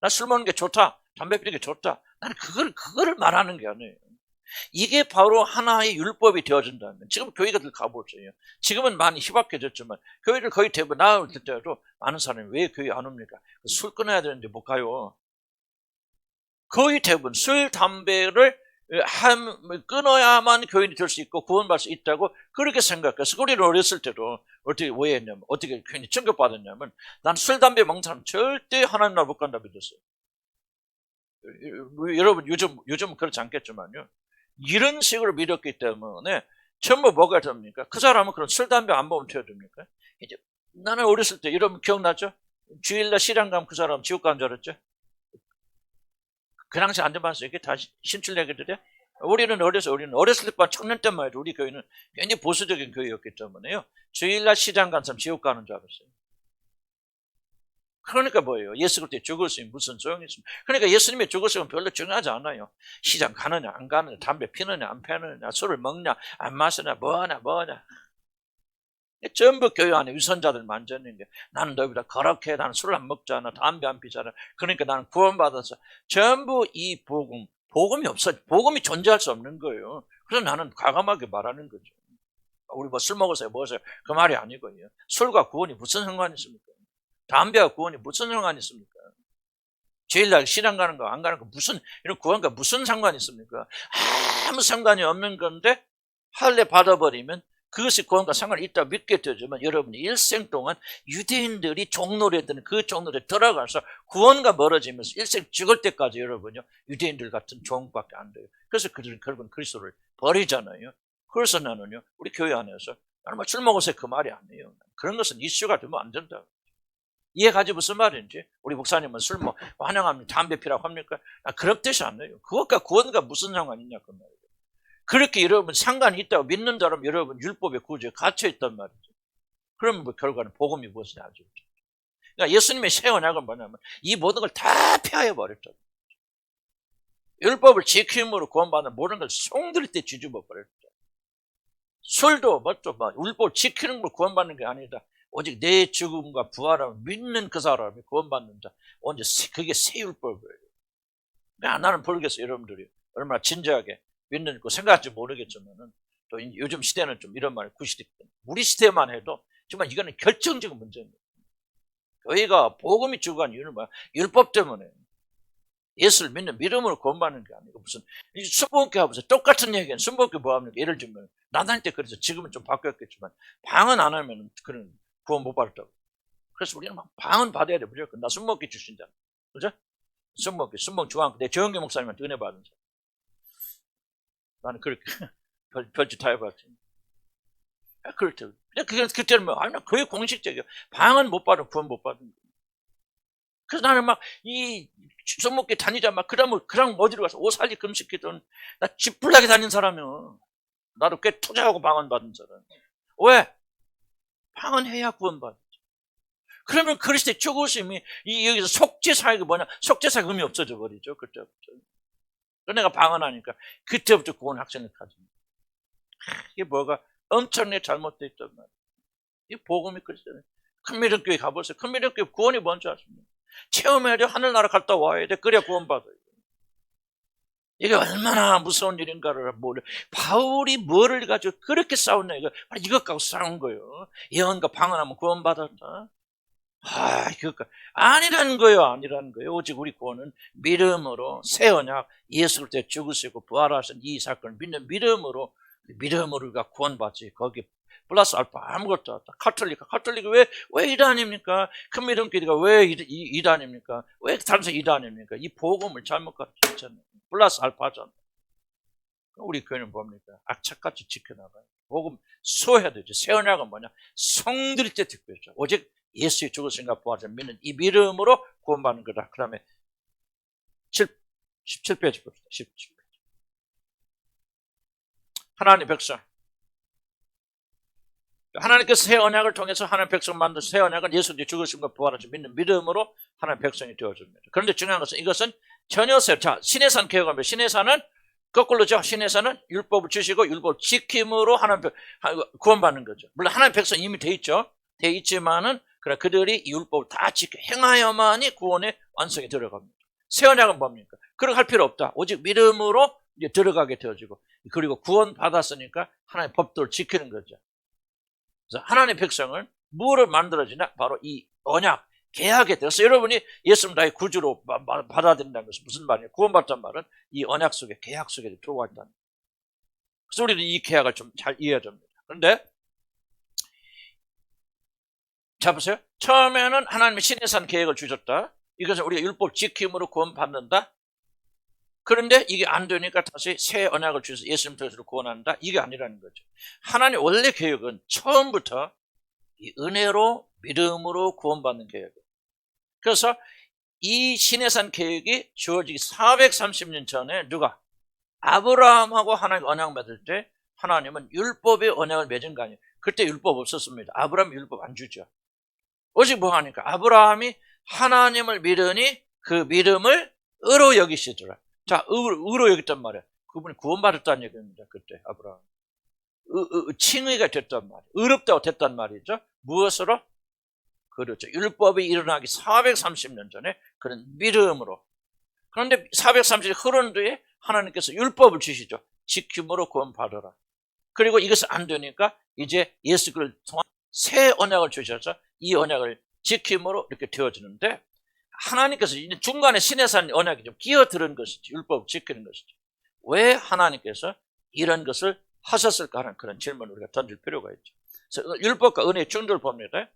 나 술 먹는 게 좋다. 담배 피는 게 좋다. 나는 그거를 말하는 게 아니에요. 이게 바로 하나의 율법이 되어준다면 지금 교회들 가보세요. 지금은 많이 희박해졌지만 교회들 거의 대부분 나올 때도 많은 사람이 왜 교회 안 옵니까? 술 끊어야 되는데 못 가요. 거의 대부분 술, 담배를 끊어야만 교인이 될 수 있고 구원받을 수 있다고 그렇게 생각해서 우리는 어렸을 때도 어떻게 오해했냐면 어떻게 교인이 충격받았냐면 난 술, 담배 먹는 사람 절대 하나님 나라 못 간다 믿었어요. 여러분 요즘 그렇지 않겠지만요. 이런 식으로 믿었기 때문에 전부 뭐가 됩니까? 그 사람은 그런 술, 담배 안 먹으면 돼야 됩니까? 이제 나는 어렸을 때 여러분 기억나죠? 주일날 시장 가면 그 사람 지옥 가는 줄 알았죠? 그 당시 안 돼봤어요. 이게 다 신출 얘기들이야? 우리는 어렸을 때만 청년 때만 해도 우리 교회는 굉장히 보수적인 교회였기 때문에요. 주일날 시장 간 사람 지옥 가는 줄 알았어요. 그러니까 뭐예요? 예수 그리스도의 죽으심이 무슨 소용이 있습니까? 그러니까 예수님의 죽으심은 별로 중요하지 않아요. 시장 가느냐 안 가느냐, 담배 피느냐 안 피느냐, 술을 먹냐 안 마시냐, 뭐냐. 전부 교회 안에 위선자들 만졌는 게 나는 너희보다 거룩해, 나는 술 안 먹잖아, 담배 안 피잖아. 그러니까 나는 구원받아서 전부 이 복음이 존재할 수 없는 거예요. 그래서 나는 과감하게 말하는 거죠. 우리 뭐 술 먹으세요, 뭐세요? 그 말이 아니고요. 술과 구원이 무슨 상관이 있습니까? 담배와 구원이 무슨 상관이 있습니까? 주일날 신앙 가는 거, 안 가는 거, 이런 구원과 무슨 상관이 있습니까? 아무 상관이 없는 건데, 할례 받아버리면 그것이 구원과 상관이 있다고 믿게 되지만, 여러분이 일생 동안 유대인들이 종로에 드는 그 종로에 들어가서 구원과 멀어지면서 일생 죽을 때까지 여러분요, 유대인들 같은 종밖에 안 돼요. 그래서 그들은 결국은 그리스도를 버리잖아요. 그래서 나는요, 우리 교회 안에서, 나는 뭐 술 먹으세요 그 말이 아니에요. 그런 것은 이슈가 되면 안 된다. 이해가지 무슨 말인지. 우리 목사님은 술 환영하면 담배 피라고 합니까? 그런 뜻이 아니에요. 그것과 구원과 무슨 상관이 있냐 그 말이에요. 그렇게 여러분 상관이 있다고 믿는다면 여러분 율법의 구조에 갇혀 있단 말이죠. 그러면 뭐 결과는 복음이 무엇인지 알죠. 그러니까 예수님의 새 언약은 뭐냐면 이 모든 걸 다 폐하여 버렸죠. 율법을 지킴으로 구원받는 모든 걸 송들 때 뒤집어 버렸죠. 술도 율법을 지키는 걸 구원받는 게 아니다. 오직 내 죽음과 부활을 믿는 그 사람이 구원받는 자. 언제 그게 새 율법이에요. 나는 모르겠어요. 여러분들이 얼마나 진지하게 믿는지 생각할지 모르겠지만은 또 요즘 시대는 좀 이런 말을 구시대 우리 시대만 해도 정말 이거는 결정적인 문제입니다. 교회가 복음이 죽어간 이유는 뭐야? 율법 때문에. 예수를 믿는 믿음으로 구원받는 게 아니고 무슨 순복음교 하면서 똑같은 얘기는 순복음교 뭐 합니까? 예를 들면 나다닐 때 그래서 지금은 좀 바뀌었겠지만 방언 안 하면 그런 구원 못 받았다고. 그래서 우리는 막 방언 받아야 돼 무조건. 나 순복음교 출신이잖아. 그죠? 순복음 중앙 내 정영기 목사님한테 은혜 받은 사람. 나는 그렇게 별짓 다 해봤지. 그럴 때 그때는 뭐 아니 거의 공식적이야. 방언 못 받으면 구원 못 받는 거야. 그래서 나는 막 이 손목에 다니자 막 그럼 어디로 가서 오살리 금식기던 나 쥐뿔나게 다닌 사람이야. 나도 꽤 투자하고 방언 받은 사람. 왜? 방언해야 구원 받지. 그러면 그리스도의 죽으심이 여기서 속죄사역이 뭐냐? 속죄사역 의미 없어져 버리죠. 그때부터. 내가 방언하니까 그때부터 구원 확신을 가집니다. 이게 뭐가 엄청나게 잘못되어 있단 말이에요. 이 복음이 그리스도예요. 큰미련교회 가보세요. 큰미련교회 구원이 뭔지 아십니까? 체험해야 돼. 하늘나라 갔다 와야 돼. 그래야 구원받아요. 이게 얼마나 무서운 일인가를 모르. 바울이 뭐를 가지고 그렇게 싸웠냐. 이것 갖고 싸운 거예요. 예언과 방언하면 구원받았다. 그러니까 아니라는 거예요. 오직 우리 구원은 믿음으로 새 언약 예수 그리스도의 죽으시고 부활하신 이 사건을 믿는 믿음으로 우리가 구원받지. 거기 플러스 알파 아무것도 없다. 카톨릭이 왜 이단입니까? 큰미련교회가 왜 이단입니까? 왜 다른 사람 이단입니까? 이 복음을 잘못 가르쳤잖아요. 플러스 알파잖아요. 우리 교회는 뭡니까? 악착같이 지켜나가요. 복음 소해야 되죠. 새 언약은 뭐냐? 성드릴 때 특별하죠. 오직 예수의 죽으심과 부활을 믿는 이 믿음으로 구원받는 거다. 그 다음에 17페이지 봅시다. 17페이지. 하나님 백성. 하나님께서 새 언약을 통해서 하나님 백성 만든 새 언약은 예수의 죽으심과 부활을 믿는 믿음으로 하나님 백성이 되어줍니다. 그런데 중요한 것은 이것은 전혀 자, 신해산 개혁합니다. 신해산은 거꾸로죠. 신해산은 율법을 주시고 율법을 지킴으로 하나님 구원받는 거죠. 물론 하나님 백성 이미 돼 있죠. 돼 있지만은 그들이 이 율법을 다 지켜 행하여만이 구원의 완성에 들어갑니다. 새 언약은 뭡니까? 그렇게 할 필요 없다. 오직 믿음으로 이제 들어가게 되어지고 그리고 구원 받았으니까 하나님의 법도를 지키는 거죠. 그래서 하나님의 백성을 뭐를 만들어지나? 바로 이 언약, 계약에 대해서 여러분이 예수님 나의 구주로 받아들인다는 것은 무슨 말이에요? 구원받자는 말은 이 언약 속에 계약 속에 들어와 있다는 거예요. 그래서 우리는 이 계약을 좀 잘 이해해야 됩니다. 그런데 자 보세요. 처음에는 하나님의 신해산 계획을 주셨다. 이것은 우리가 율법 지킴으로 구원받는다. 그런데 이게 안 되니까 다시 새 언약을 주셔서 예수님 통해서 구원한다. 이게 아니라는 거죠. 하나님 원래 계획은 처음부터 이 은혜로 믿음으로 구원받는 계획이에요. 그래서 이 신해산 계획이 주어지기 430년 전에 누가? 아브라함하고 하나님 언약 맺을 때 하나님은 율법의 언약을 맺은 거 아니에요. 그때 율법 없었습니다. 아브라함이 율법 안 주죠. 오직 뭐 하니까? 아브라함이 하나님을 믿으니 그 믿음을 의로 여기시더라. 자, 의로 여겼단 말이에요. 그분이 구원받았다는 얘기입니다. 그때 아브라함. 칭의가 됐단 말이에요. 의롭다고 됐단 말이죠. 무엇으로? 그렇죠. 율법이 일어나기 430년 전에 그런 믿음으로. 그런데 430년 흐른 뒤에 하나님께서 율법을 주시죠. 지킴으로 구원받아라. 그리고 이것이 안 되니까 이제 예수 그리스도를 통한 새 언약을 주셔서 이 언약을 지킴으로 이렇게 되어지는데, 하나님께서 이제 중간에 시내산 언약이 좀 끼어드는 것이지, 율법을 지키는 것이지. 왜 하나님께서 이런 것을 하셨을까 하는 그런 질문을 우리가 던질 필요가 있죠. 그래서 율법과 은혜의 충돌을 봅니다.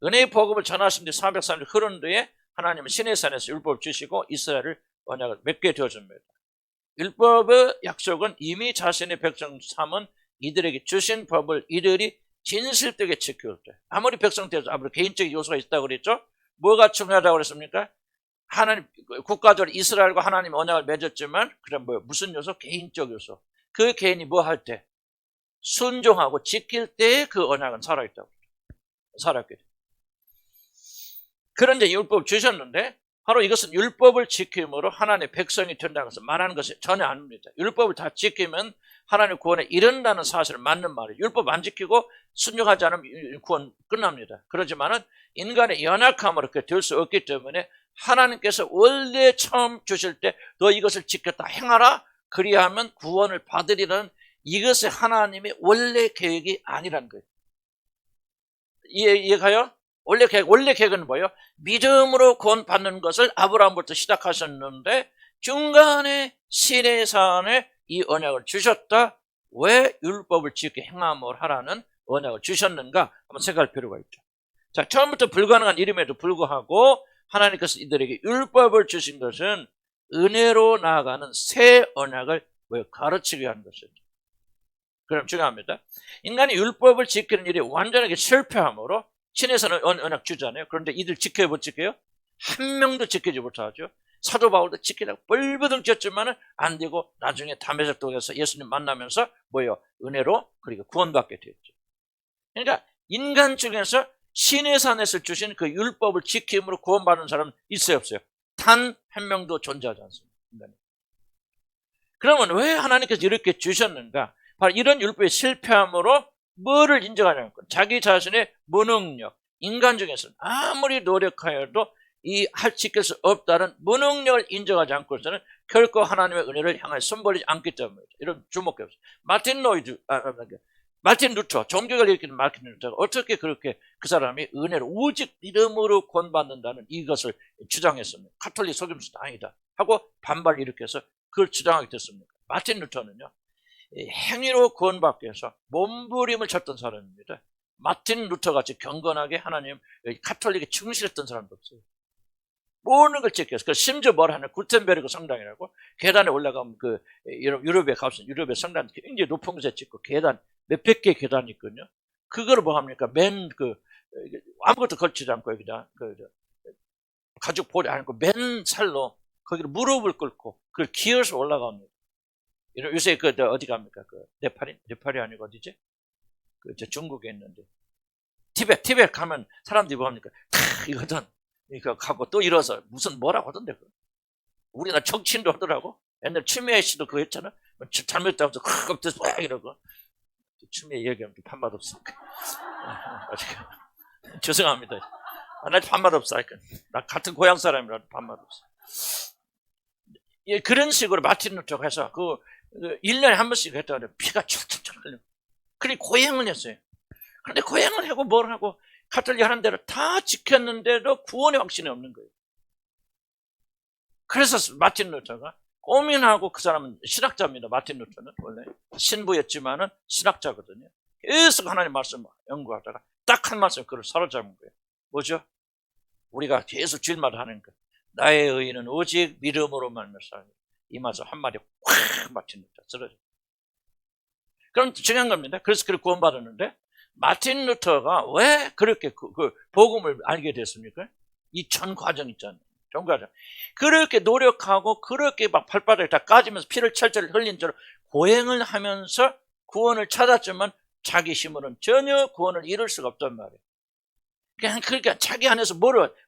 은혜의 복음을 전하신 뒤 430년 흐른 뒤에 하나님은 시내산에서 율법을 주시고 이스라엘을 언약을 맺게 되어줍니다. 율법의 약속은 이미 자신의 백성 삼은 이들에게 주신 법을 이들이 진실되게 지킬 때, 아무리 백성 되어서 아무리 개인적인 요소가 있다고 그랬죠. 뭐가 중요하다고 그랬습니까? 하나님 국가적으로 이스라엘과 하나님 언약을 맺었지만, 그럼 무슨 요소? 개인적 요소. 그 개인이 뭐 할 때? 순종하고 지킬 때 그 언약은 살아있다고. 살았게 돼. 그런데 율법을 주셨는데, 바로 이것은 율법을 지킴으로 하나님의 백성이 된다는 것을 말하는 것이 전혀 아닙니다. 율법을 다 지키면 하나님의 구원에 이른다는 사실은 맞는 말이에요. 율법 안 지키고 순종하지 않으면 구원 끝납니다. 그렇지만은 인간의 연약함으로 그렇게 될 수 없기 때문에 하나님께서 원래 처음 주실 때 너 이것을 지켰다 행하라, 그리하면 구원을 받으리라는 이것이 하나님의 원래 계획이 아니라는 거예요. 이해가요? 원래 계획은 뭐예요? 믿음으로 구원받는 것을 아브라함부터 시작하셨는데 중간에 시내산에 이 언약을 주셨다. 왜 율법을 지켜 행함을 하라는 언약을 주셨는가 한번 생각할 필요가 있죠. 자, 처음부터 불가능한 일임에도 불구하고 하나님께서 이들에게 율법을 주신 것은 은혜로 나아가는 새 언약을 가르치게 하는 것이죠. 그럼 중요합니다. 인간이 율법을 지키는 일이 완전하게 실패함으로 신에서는 언약 주잖아요. 그런데 이들 지켜요, 못 지켜요? 한 명도 지키지 못하죠. 사도 바울도 지키라고 뻘버둥 쳤지만은 안 되고 나중에 담에색 동에서 예수님 만나면서 은혜로 그리고 구원받게 되었죠. 그러니까 인간 중에서 신의 산에서 주신 그 율법을 지킴으로 구원받는 사람은 있어요, 없어요? 단 한 명도 존재하지 않습니다. 인간이. 그러면 왜 하나님께서 이렇게 주셨는가? 바로 이런 율법의 실패함으로 뭐를 인정하냐면 자기 자신의 무능력, 인간 중에서는 아무리 노력하여도 지킬 수 없다는 무능력을 인정하지 않고서는 결코 하나님의 은혜를 향해 손버리지 않기 때문이죠. 이런 주목해 보세요. 마틴 루터, 종교를 일으키는 마틴 루터가 어떻게 그렇게 그 사람이 은혜를 오직 믿음으로 구원받는다는 이것을 주장했습니까? 가톨릭 속임수도 아니다 하고 반발을 일으켜서 그걸 주장하게 됐습니까? 마틴 루터는요, 행위로 구원받기 위해서 몸부림을 쳤던 사람입니다. 마틴 루터 같이 경건하게 하나님 가톨릭에 충실했던 사람도 없어요. 모든 걸 지켰어요. 심지어 뭘 하냐, 구텐베르그 성당이라고 계단에 올라가면 유럽에 가보면 유럽의 성당 굉장히 높은 곳에 짓고 계단 몇백 개 계단이 있거든요. 그거를 뭐 합니까? 아무것도 걸치지 않고 여기다 가죽 보리 안 하고 맨 살로 거기를 무릎을 꿇고 그걸 기어서 올라갑니다. 요새 어디 갑니까? 네팔이 아니고 어디지? 중국에 있는데. 티벳 가면 사람들이 뭐 합니까? 이거든. 이거 가고 또 일어서 뭐라고 하던데. 우리나라 정치인도 하더라고. 옛날 추미애 씨도 그거 했잖아. 잘못하면서 엎드려서 막 이러고. 추미애 얘기하면 반맛 없으니까. 죄송합니다. 나 반맛 없어. 나 같은 고향 사람이라도 반맛 없어. 그런 식으로 마틴 루터가 해서 1년에 한 번씩 했다고 피가 철철철 흘려. 그리고 고행을 했어요. 그런데 고행을 하고 뭘 하고 가톨릭 하는 대로 다 지켰는데도 구원의 확신이 없는 거예요. 그래서 마틴 루터가 고민하고, 그 사람은 신학자입니다. 마틴 루터는 원래 신부였지만은 신학자거든요. 계속 하나님 말씀 연구하다가 딱 한 말씀 그걸 사로잡은 거예요. 뭐죠? 우리가 계속 주일마다 하는 거. 나의 의인은 오직 믿음으로만 살아요. 이 말씀 한마디 확 마틴 루터 쓰러져. 그럼 중요한 겁니다. 그래서 그를 구원받았는데 마틴 루터가 왜 그렇게 그 복음을 알게 됐습니까? 이 전 과정 있잖아요. 전 과정. 그렇게 노력하고 그렇게 막 발바닥에 다 까지면서 피를 철철 흘린 채로 고행을 하면서 구원을 찾았지만 자기 힘으로는 전혀 구원을 이룰 수가 없단 말이에요. 그러니까 자기 안에서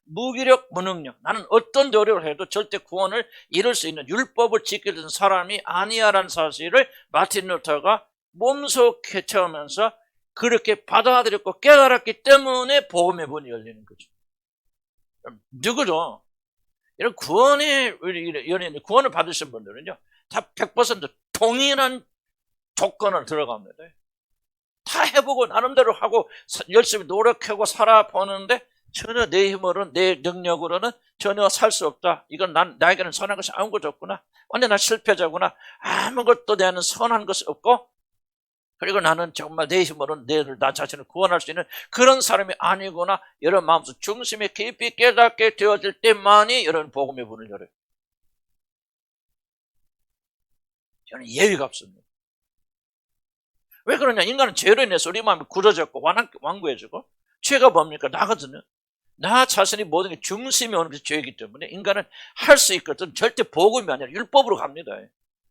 무기력, 무능력, 나는 어떤 노력을 해도 절대 구원을 이룰 수 있는 율법을 지키는 사람이 아니야라는 사실을 마틴 루터가 몸소 캐치하면서 그렇게 받아들였고 깨달았기 때문에 복음의 문이 열리는 거죠. 누구도 이런 구원을 받으신 분들은요, 다 100% 동일한 조건을 들어갑니다. 다 해보고 나름대로 하고 열심히 노력하고 살아보는데 전혀 내 힘으로는, 내 능력으로는 전혀 살 수 없다. 이건 나에게는 선한 것이 아무것도 없구나. 완전 나 실패자구나. 아무것도 나는 선한 것이 없고, 그리고 나는 정말 내 힘으로는 나 자신을 구원할 수 있는 그런 사람이 아니구나. 여러분 마음속 중심에 깊이 깨닫게 되어질 때만이 여러분 복음의 문을 열어요. 저는 예의가 없습니다. 왜 그러냐? 인간은 죄로 인해서 우리 마음이 굳어졌고 완고해지고, 죄가 뭡니까? 나거든요. 나 자신이 모든 게 중심이 오는 것이 죄이기 때문에 인간은 할 수 있거든. 절대 복음이 아니라 율법으로 갑니다.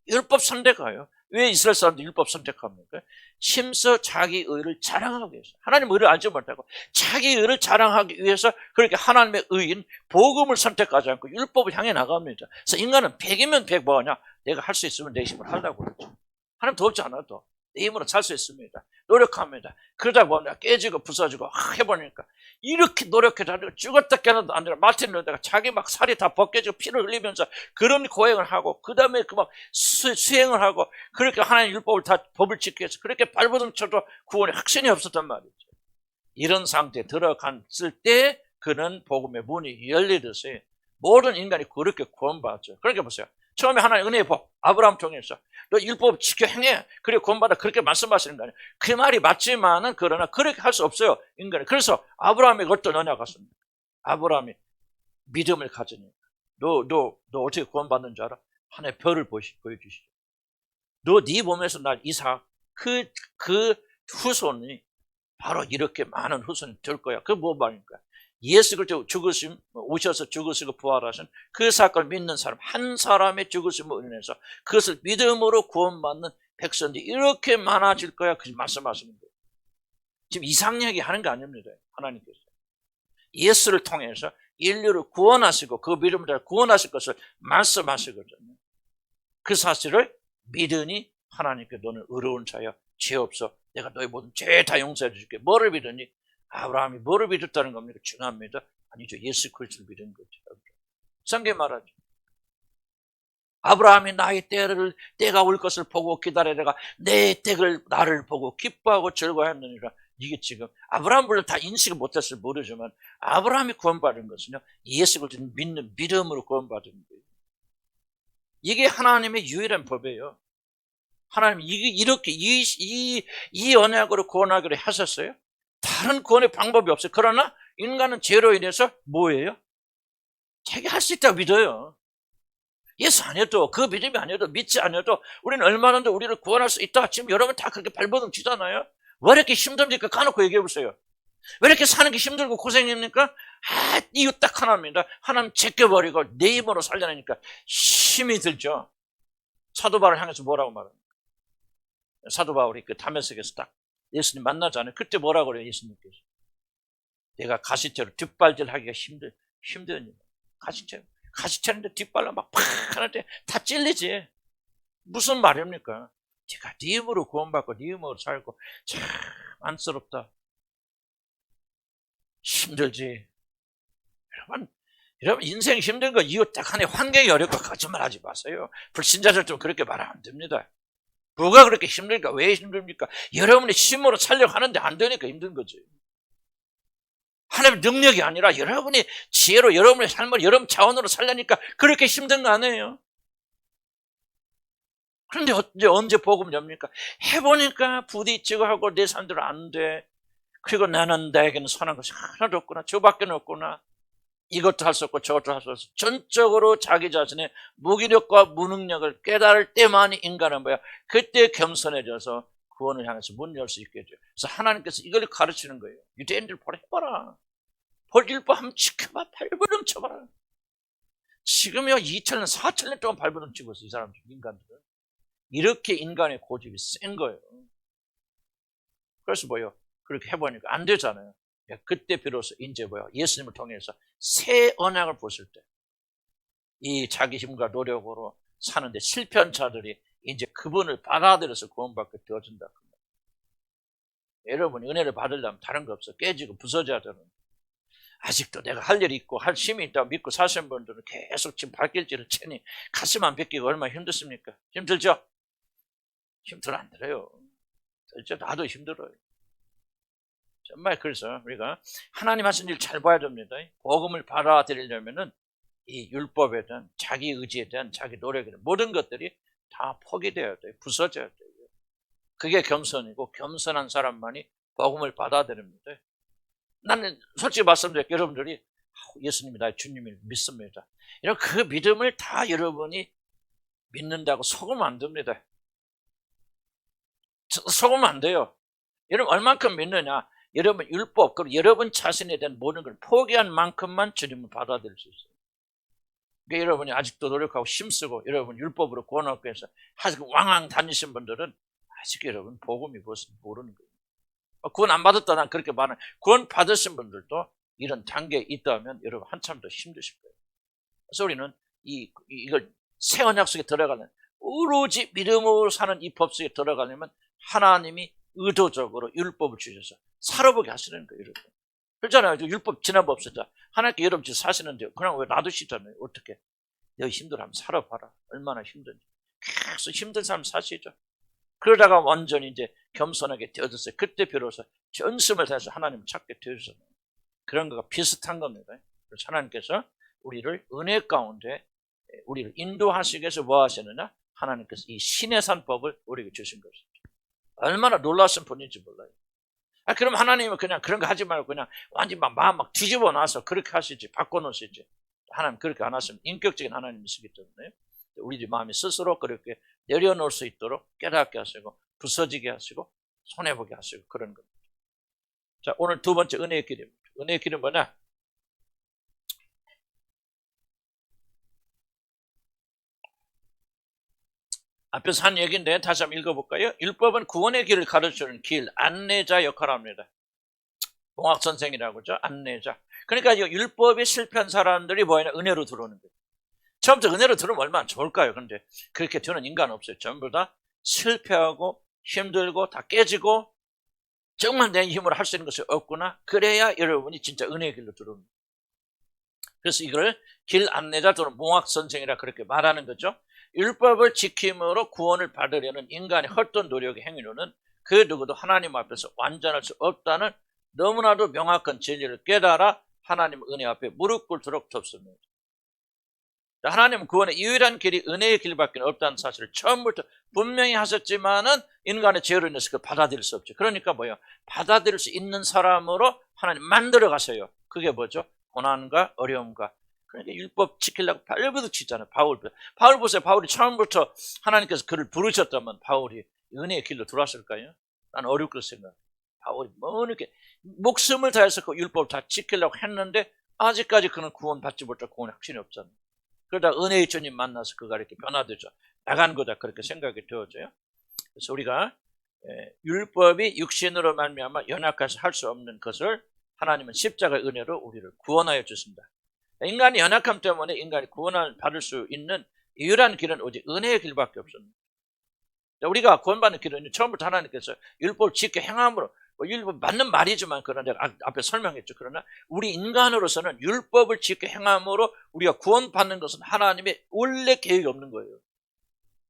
율법 선택가요. 왜 이스라엘 사람들이 율법 선택합니까? 심서 자기 의를 자랑하기 위해서. 하나님 의를 알지 못하고 자기 의를 자랑하기 위해서 그렇게 하나님의 의인 복음을 선택하지 않고 율법을 향해 나갑니다. 그래서 인간은 100이면 100 뭐하냐? 내가 할 수 있으면 내 힘으로 하려고 그러죠. 하나님 돕지 않아도 내 힘으로 살 수 있습니다. 노력합니다. 그러다 보면 깨지고 부서지고 해보니까 이렇게 노력해도 안 되고 죽었다 깨어나도 안 되고 마틴 루터가 자기 막 살이 다 벗겨지고 피를 흘리면서 그런 고행을 하고 그 다음에 그 막 수행을 하고 그렇게 하나님 율법을 다 법을 지키기 위해서 그렇게 발버둥 쳐도 구원에 확신이 없었단 말이죠. 이런 상태에 들어갔을 때 그는 복음의 문이 열리듯이 모든 인간이 그렇게 구원받죠. 그러니까 보세요. 처음에 하나님 은혜의 복, 아브라함 통해서 너 율법 지켜 행해. 그리고 구원받아. 그렇게 말씀하시는 거 아니에요. 그 말이 맞지만은 그러나 그렇게 할 수 없어요. 인간이. 그래서 아브라함에게 어떤 언약이 왔습니까? 아브라함이 믿음을 가지니까. 너 어떻게 구원받는 줄 알아? 하나의 별을 보여주시죠. 너 네 몸에서 난 이삭, 그 후손이 바로 이렇게 많은 후손이 될 거야. 그게 뭐 말입니까? 예수 그리스도 오셔서 죽으시고 부활하신 그 사건을 믿는 사람 한 사람의 죽으심으로 인해서 그것을 믿음으로 구원받는 백성들이 이렇게 많아질 거야. 그 말씀하시는 거예요. 지금 이상 얘기 하는 거 아닙니다. 하나님께서 예수를 통해서 인류를 구원하시고 그 믿음을 구원하실 것을 말씀하시거든요. 그 사실을 믿으니 하나님께 너는 의로운 자여 죄 없어. 내가 너의 모든 죄 다 용서해 줄게. 뭐를 믿으니? 아브라함이 뭐를 믿었다는 겁니까? 중요합니다. 아니죠. 예수 그리스도를 믿은 거죠. 성경에 말하죠. 아브라함이 때가 올 것을 보고 기다리다가 내 때를 나를 보고 기뻐하고 즐거워했느니라. 이게 지금 아브라함 물론 다 인식을 못했을 모르지만 아브라함이 구원받은 것은요. 예수 그리스도를 믿는 믿음으로 구원받은 거예요. 이게 하나님의 유일한 법이에요. 하나님 이렇게 이 언약으로 구원하기로 하셨어요. 다른 구원의 방법이 없어요. 그러나 인간은 죄로 인해서 뭐예요? 자기가 할 수 있다고 믿어요. 예수 아니어도 그 믿음이 아니어도 믿지 않아도 우리는 얼마나 우리를 구원할 수 있다. 지금 여러분 다 그렇게 발버둥 치잖아요. 왜 이렇게 힘듭니까? 까놓고 얘기해 보세요. 왜 이렇게 사는 게 힘들고 고생입니까? 이유 딱 하나입니다. 하나님 제껴버리고 내 힘으로 살려내니까 힘이 들죠. 사도 바울을 향해서 뭐라고 말합니까? 사도 바울이 그 다메섹에서 딱 예수님 만나잖아요. 그때 뭐라고 그래요? 예수님께서 내가 가시채로 뒷발질하기가 힘드니 가시채는데 뒷발로 막 팍 하는데 다 찔리지. 무슨 말입니까? 제가 네 힘으로 구원받고 네 힘으로 살고 참 안쓰럽다. 힘들지. 여러분 인생 힘든 거 이유 딱 하나의 환경이 어렵고 거짓말하지 마세요. 불신자들 좀 그렇게 말하면 안 됩니다. 뭐가 그렇게 힘들까? 왜 힘듭니까? 여러분의 힘으로 살려고 하는데 안 되니까 힘든 거지. 하나님의 능력이 아니라 여러분이 지혜로 여러분의 삶을 여러분 차원으로 살려니까 그렇게 힘든 거 아니에요. 그런데 언제 복음 엽니까? 해보니까 부딪히고 하고 내 삶대로 안 돼. 그리고 나에게는 선한 것이 하나도 없구나. 저밖에 없구나. 이것도 할 수 없고 저것도 할 수 없어. 전적으로 자기 자신의 무기력과 무능력을 깨달을 때만이 인간은 뭐야? 그때 겸손해져서 구원을 향해서 문 열 수 있게 해줘요. 그래서 하나님께서 이걸 가르치는 거예요. 유대인들 보라 해봐라. 율법 한번 지켜봐. 발버둥 쳐봐라. 지금요 2000년 4000년 동안 발버둥 치고 있어. 이 사람들 인간들은. 이렇게 인간의 고집이 센 거예요. 그래서 뭐예요? 그렇게 해보니까 안 되잖아요. 그때 비로소 이제 뭐야? 예수님을 통해서 새 언약을 보실 때 이 자기 힘과 노력으로 사는데 실패한 자들이 이제 그분을 받아들여서 구원받게 되어진다. 여러분이 은혜를 받으려면 다른 거 없어. 깨지고 부서져야 되는. 아직도 내가 할 일이 있고 할 힘이 있다고 믿고 사시는 분들은 계속 지금 발길질을 치니 가슴 안 뺏기고 얼마나 힘들습니까? 힘들죠? 힘들어 안 들어요. 들죠? 나도 힘들어요. 정말 그래서 우리가 하나님 하신 일 잘 봐야 됩니다. 복음을 받아들이려면은 이 율법에 대한 자기 의지에 대한 자기 노력에 대한 모든 것들이 다 포기되어야 돼요. 부서져야 돼요. 그게 겸손이고 겸손한 사람만이 복음을 받아들입니다. 나는 솔직히 말씀드릴게요. 여러분들이 예수님이 나의 주님을 믿습니다. 이런 그 믿음을 다 여러분이 믿는다고 속으면 안 됩니다. 속으면 안 돼요. 여러분 얼만큼 믿느냐? 여러분 율법, 그리고 여러분 자신에 대한 모든 걸 포기한 만큼만 주님을 받아들일 수 있어요. 그러니까 여러분이 아직도 노력하고 힘쓰고 여러분 율법으로 구원하기 위해서 아직 왕왕 다니신 분들은 아직 여러분 복음이 무엇인지 모르는 거예요. 구원 안 받았다 난 그렇게 말하는, 구원 받으신 분들도 이런 단계에 있다면 여러분 한참 더 힘드실 거예요. 그래서 우리는 이걸 새 언약 속에 들어가는, 오로지 믿음으로 사는 이 법 속에 들어가려면 하나님이 의도적으로 율법을 주셔서 살아보게 하시는 거예요. 여러분 그렇잖아요. 율법 지나봅시다. 하나님께 여러분 지금 사시는데 그냥 왜 놔두시잖아요. 어떻게 너희 힘들어 한번 살아봐라. 얼마나 힘든지. 계속 힘든 삶 사시죠. 그러다가 완전히 이제 겸손하게 되어졌어요. 그때 비로소 전심을 다해서 하나님을 찾게 되어졌어요. 그런 거가 비슷한 겁니다. 그래서 하나님께서 우리를 은혜 가운데 우리를 인도하시기 위해서 뭐 하시느냐? 하나님께서 이 신의 산법을 우리에게 주신 것이죠. 얼마나 놀라운 분인지 몰라요. 그럼 하나님은 그냥 그런 거 하지 말고 그냥 완전히 마음 막 뒤집어 놔서 그렇게 하시지, 바꿔 놓으시지. 하나님 그렇게 안 하시면 인격적인 하나님이시기 때문에 우리 마음이 스스로 그렇게 내려놓을 수 있도록 깨닫게 하시고 부서지게 하시고 손해보게 하시고 그런 겁니다. 자, 오늘 두 번째 은혜의 길입니다. 은혜의 길은 뭐냐? 앞에서 한 얘기인데 다시 한번 읽어볼까요? 율법은 구원의 길을 가르쳐주는 길, 안내자 역할을 합니다. 봉학선생이라고 그러죠? 안내자. 그러니까 이 율법에 실패한 사람들이 뭐냐? 은혜로 들어오는 거예요. 처음부터 은혜로 들으면 얼마나 좋을까요? 그런데 그렇게 되는 인간 없어요. 전부 다 실패하고 힘들고 다 깨지고 정말 내 힘으로 할 수 있는 것이 없구나. 그래야 여러분이 진짜 은혜의 길로 들어옵니다. 그래서 이걸 길 안내자 또는 봉학선생이라 그렇게 말하는 거죠. 율법을 지킴으로 구원을 받으려는 인간의 헛된 노력의 행위로는 그 누구도 하나님 앞에서 완전할 수 없다는 너무나도 명확한 진리를 깨달아 하나님 은혜 앞에 무릎 꿇도록 돕습니다. 하나님은 구원의 유일한 길이 은혜의 길밖에 없다는 사실을 처음부터 분명히 하셨지만은 인간의 죄로 인해서 그걸 받아들일 수 없죠. 그러니까 뭐예요? 받아들일 수 있는 사람으로 하나님 만들어 가세요. 그게 뭐죠? 고난과 어려움과. 그러니까 율법 지키려고 발부딪히잖아요. 바울 보세요. 바울이 처음부터 하나님께서 그를 부르셨다면 바울이 은혜의 길로 들어왔을까요? 나는 어려울 것 생각. 바울이 뭐 이렇게 목숨을 다해서 그 율법을 다 지키려고 했는데 아직까지 그는 구원받지 못할 구원의 확신이 없잖아요. 그러다 은혜의 주님 만나서 그가 이렇게 변화되죠. 나간 거다 그렇게 생각이 되어져요. 그래서 우리가 율법이 육신으로 말미암아 연약해서 할 수 없는 것을 하나님은 십자가의 은혜로 우리를 구원하여 주신다. 인간이 연약함 때문에 인간이 구원을 받을 수 있는 유일한 길은 오직 은혜의 길밖에 없습니다. 우리가 구원받는 길은 처음부터 하나님께서 율법을 지켜 행함으로, 율법 맞는 말이지만 그러나 내가 앞에 설명했죠. 그러나 우리 인간으로서는 율법을 지켜 행함으로 우리가 구원받는 것은 하나님의 원래 계획이 없는 거예요.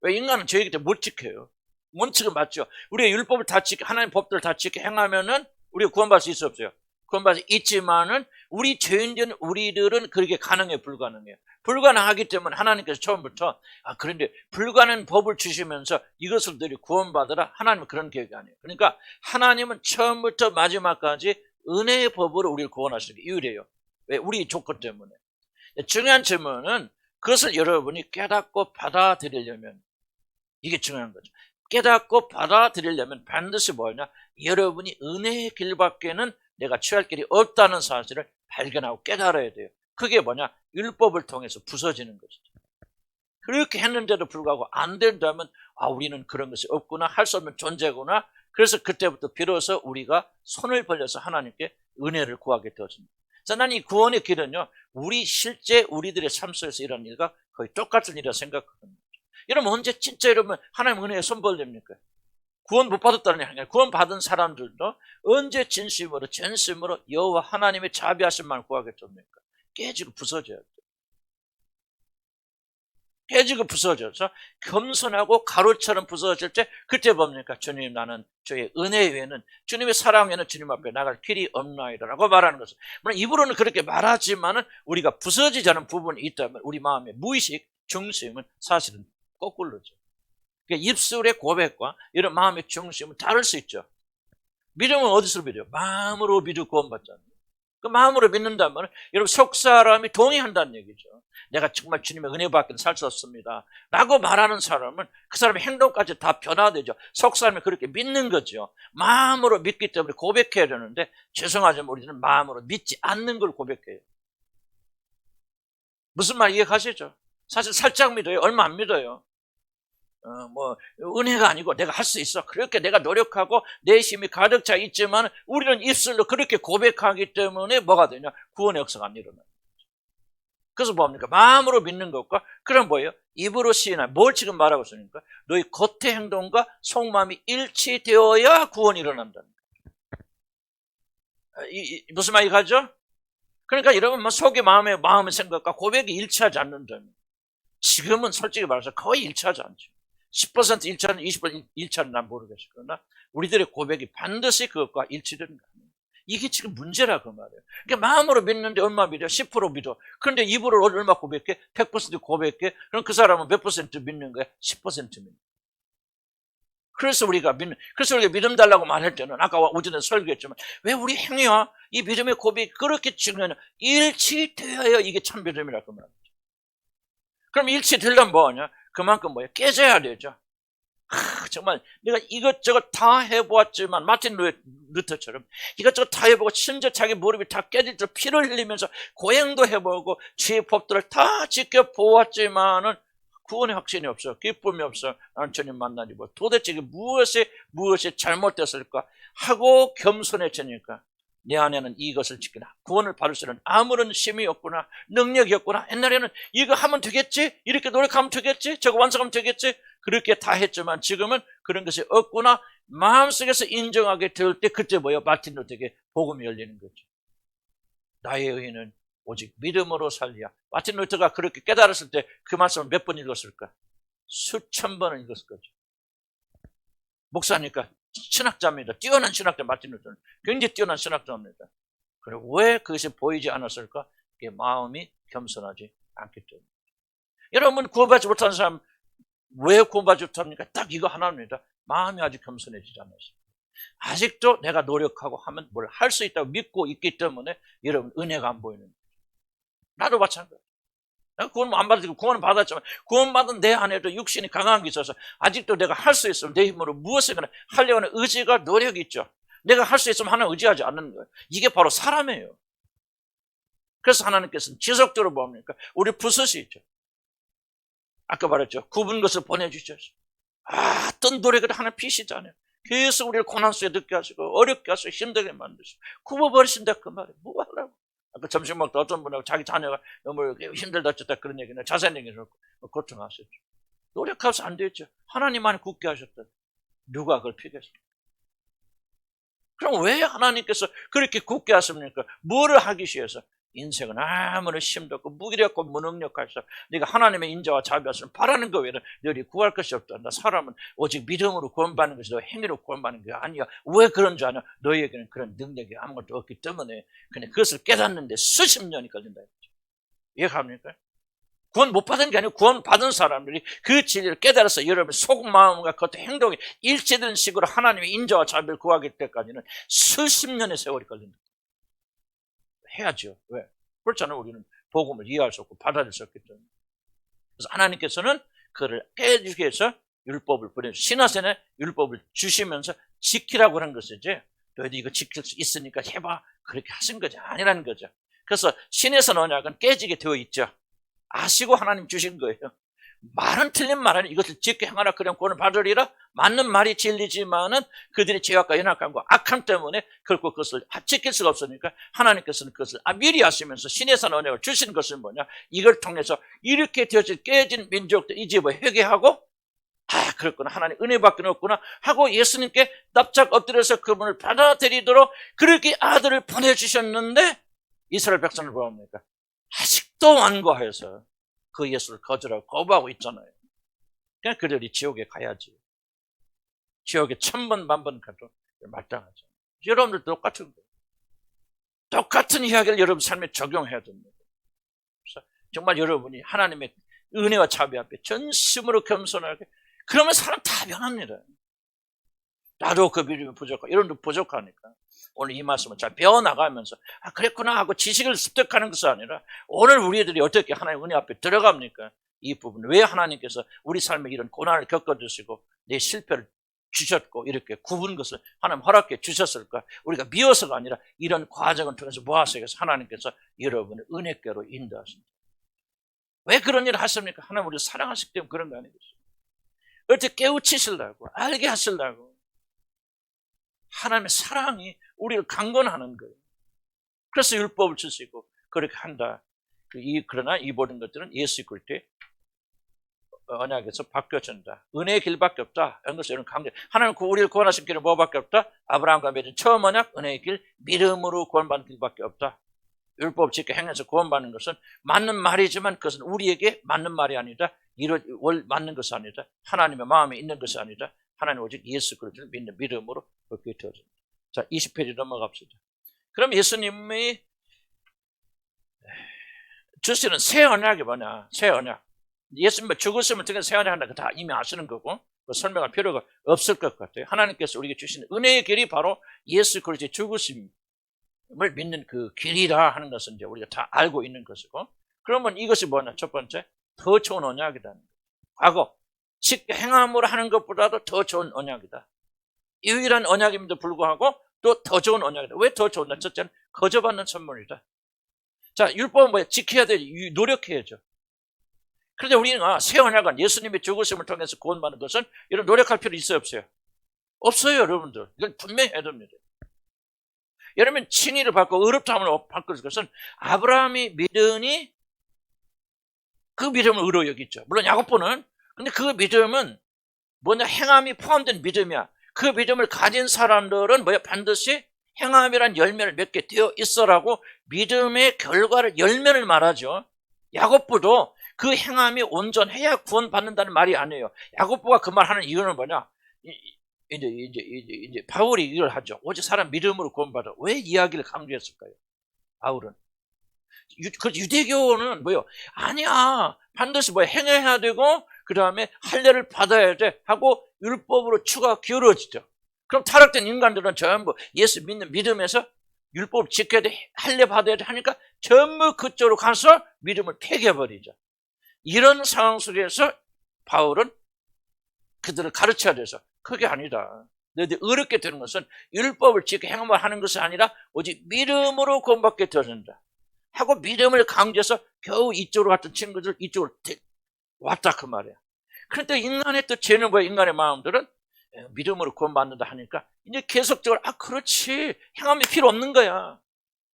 왜? 인간은 죄이기 때문에 못 지켜요. 원칙은 맞죠. 우리가 율법을 다 지켜, 하나님의 법들을 다 지켜 행하면은 우리가 구원받을 수 있어 없어요? 구원받을 수 있지만은 우리 죄인된 우리들은 그렇게 가능해 불가능해요. 불가능하기 때문에 하나님께서 처음부터 그런데 불가능한 법을 주시면서 이것을 너희 구원받으라. 하나님은 그런 계획이 아니에요. 그러니까 하나님은 처음부터 마지막까지 은혜의 법으로 우리를 구원하시는 게 유일해요. 왜? 우리 조건 때문에. 중요한 질문은 그것을 여러분이 깨닫고 받아들이려면 이게 중요한 거죠. 깨닫고 받아들이려면 반드시 뭐냐? 여러분이 은혜의 길밖에는 내가 취할 길이 없다는 사실을 발견하고 깨달아야 돼요. 그게 뭐냐? 율법을 통해서 부서지는 것이죠. 그렇게 했는데도 불구하고 안 된다면 우리는 그런 것이 없구나, 할 수 없는 존재구나. 그래서 그때부터 비로소 우리가 손을 벌려서 하나님께 은혜를 구하게 되어집니다. 그래서 난 이 구원의 길은요, 우리 실제 우리들의 삶 속에서 이런 일과 거의 똑같은 일이라 생각합니다. 여러분 언제 진짜 여러분 하나님 은혜에 손 벌립니까? 구원 못 받았다는 얘기야. 구원 받은 사람들도 언제 진심으로 전심으로 여호와 하나님의 자비하심만 구하겠습니까? 깨지고 부서져야 돼. 깨지고 부서져서 겸손하고 가루처럼 부서질 때 그때 뭡니까? 주님, 나는 주의 은혜 외에는, 주님의 사랑 외에는 주님 앞에 나갈 길이 없나이다라고 말하는 것은, 물론 입으로는 그렇게 말하지만은 우리가 부서지지 않은 부분이 있다면 우리 마음의 무의식 중심은 사실은 거꾸로죠. 그러니까 입술의 고백과 이런 마음의 중심은 다를 수 있죠. 믿음은 어디서 믿어요? 마음으로 믿고 구원받잖아요. 그 마음으로 믿는다면 여러분 속 사람이 동의한다는 얘기죠. 내가 정말 주님의 은혜밖에 살 수 없습니다 라고 말하는 사람은 그 사람의 행동까지 다 변화되죠. 속 사람이 그렇게 믿는 거죠. 마음으로 믿기 때문에 고백해야 되는데 죄송하지만 우리는 마음으로 믿지 않는 걸 고백해요. 무슨 말 이해가시죠? 사실 살짝 믿어요. 얼마 안 믿어요. 은혜가 아니고 내가 할 수 있어. 그렇게 내가 노력하고 내 힘이 가득 차 있지만 우리는 입술로 그렇게 고백하기 때문에 뭐가 되냐? 구원의 역사가 안 일어나요. 그래서 뭡니까? 마음으로 믿는 것과 그럼 뭐예요? 입으로 시인하는, 뭘 지금 말하고 있습니까? 너희 겉의 행동과 속마음이 일치되어야 구원이 일어난다는 거예요. 무슨 말이 가죠? 그러니까 여러분 속의 마음의 생각과 고백이 일치하지 않는다면 지금은 솔직히 말해서 거의 일치하지 않죠. 10% 일치하는 20% 일치하는 난 모르겠어요. 그러나 우리들의 고백이 반드시 그것과 일치되는 거 아니에요. 이게 지금 문제라 그 말이에요. 그러니까 마음으로 믿는데 얼마 믿어? 10% 믿어. 그런데 입으로 얼마 고백해? 100% 고백해? 그럼 그 사람은 몇 퍼센트 믿는 거야? 10% 믿는 거야. 그래서 우리가 믿음 달라고 말할 때는 아까 오전에 설교했지만 왜 우리 행위와 이 믿음의 고백이 그렇게 중요하냐? 일치되어야 이게 참 믿음이라 그 말이죠. 그럼 일치되려면 뭐하냐? 그만큼 뭐예요? 깨져야 되죠. 정말 내가 이것저것 다 해보았지만 마틴 루터처럼 이것저것 다 해보고 심지어 자기 무릎이 다 깨질 때 피를 흘리면서 고행도 해보고 주의 법들을 다 지켜보았지만은 구원의 확신이 없어. 기쁨이 없어. 나는 주님 만나니 뭐 도대체 이게 무엇이 잘못됐을까 하고 겸손해지니까 내 안에는 이것을 지키나 구원을 받을 수 있는 아무런 힘이 없구나, 능력이 없구나. 옛날에는 이거 하면 되겠지, 이렇게 노력하면 되겠지, 저거 완성하면 되겠지, 그렇게 다 했지만 지금은 그런 것이 없구나 마음속에서 인정하게 될 때 그때 뭐예요? 마틴 루터에게 복음이 열리는 거죠. 나의 의인은 오직 믿음으로 살리야. 마틴 루터가 그렇게 깨달았을 때 그 말씀을 몇 번 읽었을까? 수천 번을 읽었을 거죠. 목사니까 신학자입니다. 뛰어난 신학자 마틴 루터는 굉장히 뛰어난 신학자입니다. 그리고 왜 그것이 보이지 않았을까? 그게 마음이 겸손하지 않기 때문에. 여러분 구원받지 못한 사람 왜 구원받지 못합니까? 딱 이거 하나입니다. 마음이 아직 겸손해지지 않았어요. 아직도 내가 노력하고 하면 뭘 할 수 있다고 믿고 있기 때문에 여러분 은혜가 안 보이는 거예요. 나도 마찬가지예요. 내가 구원 안 받았고 구원을 받았지만 구원받은 내 안에도 육신이 강한 게 있어서 아직도 내가 할 수 있으면 내 힘으로 무엇이거나 하려고 하는 의지가 노력이 있죠. 내가 할 수 있으면 하나님 의지하지 않는 거예요. 이게 바로 사람이에요. 그래서 하나님께서는 지속적으로 뭡니까? 우리 부수시죠. 아까 말했죠. 굽은 것을 보내주셔서 어떤 노력을 하나 피시잖아요. 계속 우리를 고난 속에 늦게 하시고 어렵게 하시고 힘들게 만드시고 굽어버리신다 그 말이에요. 뭐 하려고. 아까 점심 먹을 때 어떤 분하고 자기 자녀가 너무 힘들다 졌다 그런 얘기는 자세한 얘기를 고통하셨죠. 노력해서 안 되죠. 하나님만이 굳게 하셨다. 누가 그걸 피겠습니까? 그럼 왜 하나님께서 그렇게 굳게 하십니까? 뭐를 하기 위해서? 인생은 아무리 힘도 없고 무기력하고 무능력하셔서 네가 하나님의 인자와 자비하시면 바라는 것 외에는 너희 구할 것이 없다. 사람은 오직 믿음으로 구원받는 것이 너 행위로 구원받는 게 아니야. 왜 그런 줄 아냐? 너희에게는 그런 능력이 아무것도 없기 때문에. 근데 그것을 깨닫는데 수십 년이 걸린다. 이해갑니까? 구원 못 받은 게 아니고 구원 받은 사람들이 그 진리를 깨달아서 여러분의 속마음과 겉의 행동이 일치된 식으로 하나님의 인자와 자비를 구하기 때까지는 수십 년의 세월이 걸린다. 해야죠. 왜? 그렇잖아요. 우리는 복음을 이해할 수 없고 받아들일 수 없기 때문에. 그래서 하나님께서는 그를 깨주기 위해서 율법을 보내주시고 신화선에 율법을 주시면서 지키라고 하는 것이지 너희도 이거 지킬 수 있으니까 해봐 그렇게 하신 것이 아니라는 거죠. 그래서 신에서 언약은 깨지게 되어 있죠. 아시고 하나님 주신 거예요. 말은 틀린 말은 이것을 지켜 행하라 그럼 구원을 받으리라. 맞는 말이 진리지만은 그들의 죄악과 연약함과 악함 때문에 결코 그것을 지킬 수가 없으니까 하나님께서는 그것을 미리 하시면서 신의 산 언약을 주신 것은 뭐냐? 이걸 통해서 이렇게 되어진 깨진 민족들 이 집을 회개하고 그렇구나. 하나님 은혜밖에 없구나 하고 예수님께 납작 엎드려서 그분을 받아들이도록 그렇게 아들을 보내주셨는데 이스라엘 백성을 보합니까? 아직도 완고하여서 그 예수를 거절하고 거부하고 있잖아요. 그냥 그들이 지옥에 가야지. 지옥에 1000번 만번 가도 마땅하죠. 여러분들 똑같은 거예요. 똑같은 이야기를 여러분 삶에 적용해야 됩니다. 그래서 정말 여러분이 하나님의 은혜와 자비 앞에 전심으로 겸손하게, 그러면 사람 다 변합니다. 나도 그 믿음이 부족하고 여러분도 부족하니까 오늘 이 말씀을 잘 배워나가면서 그랬구나 하고 지식을 습득하는 것이 아니라 오늘 우리들이 어떻게 하나님의 은혜 앞에 들어갑니까? 이 부분, 왜 하나님께서 우리 삶에 이런 고난을 겪어주시고 내 실패를 주셨고 이렇게 굽은 것을 하나님 허락해 주셨을까? 우리가 미워서가 아니라 이런 과정을 통해서 모아서 하나님께서 여러분을 은혜께로 인도하십니다. 왜 그런 일을 하십니까? 하나님 우리를 사랑하시기 때문에 그런 거 아니겠어요? 어떻게 깨우치시려고, 알게 하시려고. 하나님의 사랑이 우리를 강건하는 거예요. 그래서 율법을 주시고 그렇게 한다. 그러나 이 모든 것들은 예수 그리스도의 언약에서 바뀌어진다. 은혜의 길밖에 없다. 이런 것을 강조. 하나님 우리를 구원하신 길은 뭐밖에 없다? 아브라함과 맺은 처음 언약, 은혜의 길, 믿음으로 구원받는 길밖에 없다. 율법 지켜 행해서 구원받는 것은 맞는 말이지만 그것은 우리에게 맞는 말이 아니다. 맞는 것이 아니다. 하나님의 마음에 있는 것이 아니다. 하나님 오직 예수 그리스도를 믿는 믿음으로 그렇게 되어집니다. 자, 20페이지 넘어갑시다. 그럼 예수님이 주시는 새 언약이 뭐냐? 새 언약. 예수님 죽으시면 어떻게 새 언약 한다. 그거 다 이미 아시는 거고 설명할 필요가 없을 것 같아요. 하나님께서 우리에게 주시는 은혜의 길이 바로 예수 그리스도의 죽으심을 믿는 그 길이라 하는 것은 이제 우리가 다 알고 있는 것이고, 그러면 이것이 뭐냐? 첫 번째, 더 좋은 언약이라는 거예요. 과거 행함으로 하는 것보다도 더 좋은 언약이다. 유일한 언약임에도 불구하고 또 더 좋은 언약이다. 왜 더 좋은가? 첫째는 거저받는 선물이다. 자, 율법은 뭐야? 지켜야 되지. 노력해야죠. 그런데 우리는 새 언약은 예수님의 죽으심을 통해서 구원받는 것은 이런 노력할 필요 있어요, 없어요? 없어요, 여러분들. 이건 분명히 해야 됩니다. 여러분, 칭의를 받고 의롭다함을 받고 것은 아브라함이 믿으니 그 믿음을 의로 여기죠. 물론 야고보는, 근데 그 믿음은 뭐냐? 행함이 포함된 믿음이야. 그 믿음을 가진 사람들은 뭐야? 반드시 행함이란 열매를 맺게 되어 있어라고 믿음의 결과를 열매를 말하죠. 야고보도 그 행함이 온전해야 구원받는다는 말이 아니에요. 야고보가 그 말 하는 이유는 뭐냐? 이제 바울이 이걸 하죠. 오직 사람 믿음으로 구원받아. 왜 이야기를 강조했을까요? 바울은 그 유대교는 뭐요? 아니야. 반드시 뭐 행해야 되고 그 다음에 할례를 받아야 돼 하고 율법으로 추가 기울어지죠. 그럼 타락된 인간들은 전부 예수 믿는 믿음에서 율법 지켜야 돼, 할례 받아야 돼 하니까 전부 그쪽으로 가서 믿음을 폐기해버리죠. 이런 상황 속에서 바울은 그들을 가르쳐야 돼서 그게 아니다. 너희들 어렵게 되는 것은 율법을 지켜 행함을 하는 것이 아니라 오직 믿음으로 구원받게 되어진다 하고 믿음을 강조해서 겨우 이쪽으로 갔던 친구들 이쪽으로 왔다 그 말이야. 그런데 인간의 또 죄는 뭐야? 인간의 마음들은 믿음으로 구원받는다 하니까 이제 계속적으로 그렇지, 행함이 필요 없는 거야.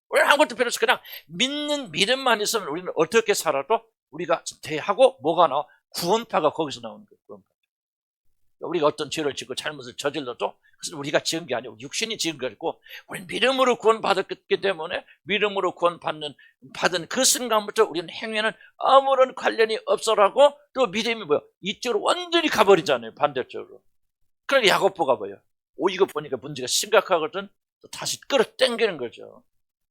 왜 아무것도 필요 없어. 그냥 믿는 믿음만 있으면 우리는 어떻게 살아도 우리가 대하고 뭐가 나와? 구원파가 거기서 나오는 거예요. 구원파. 우리가 어떤 죄를 짓고 잘못을 저질러도 그것은 우리가 지은 게 아니고 육신이 지은 거고, 우리는 믿음으로 구원받았기 때문에 믿음으로 받은 그 순간부터 우리는 행위는 아무런 관련이 없어라고, 또 믿음이 뭐야? 이쪽으로 완전히 가버리잖아요. 반대쪽으로. 그러니까 야고보가 뭐예요? 이거 보니까 문제가 심각하거든. 또 다시 끌어당기는 거죠.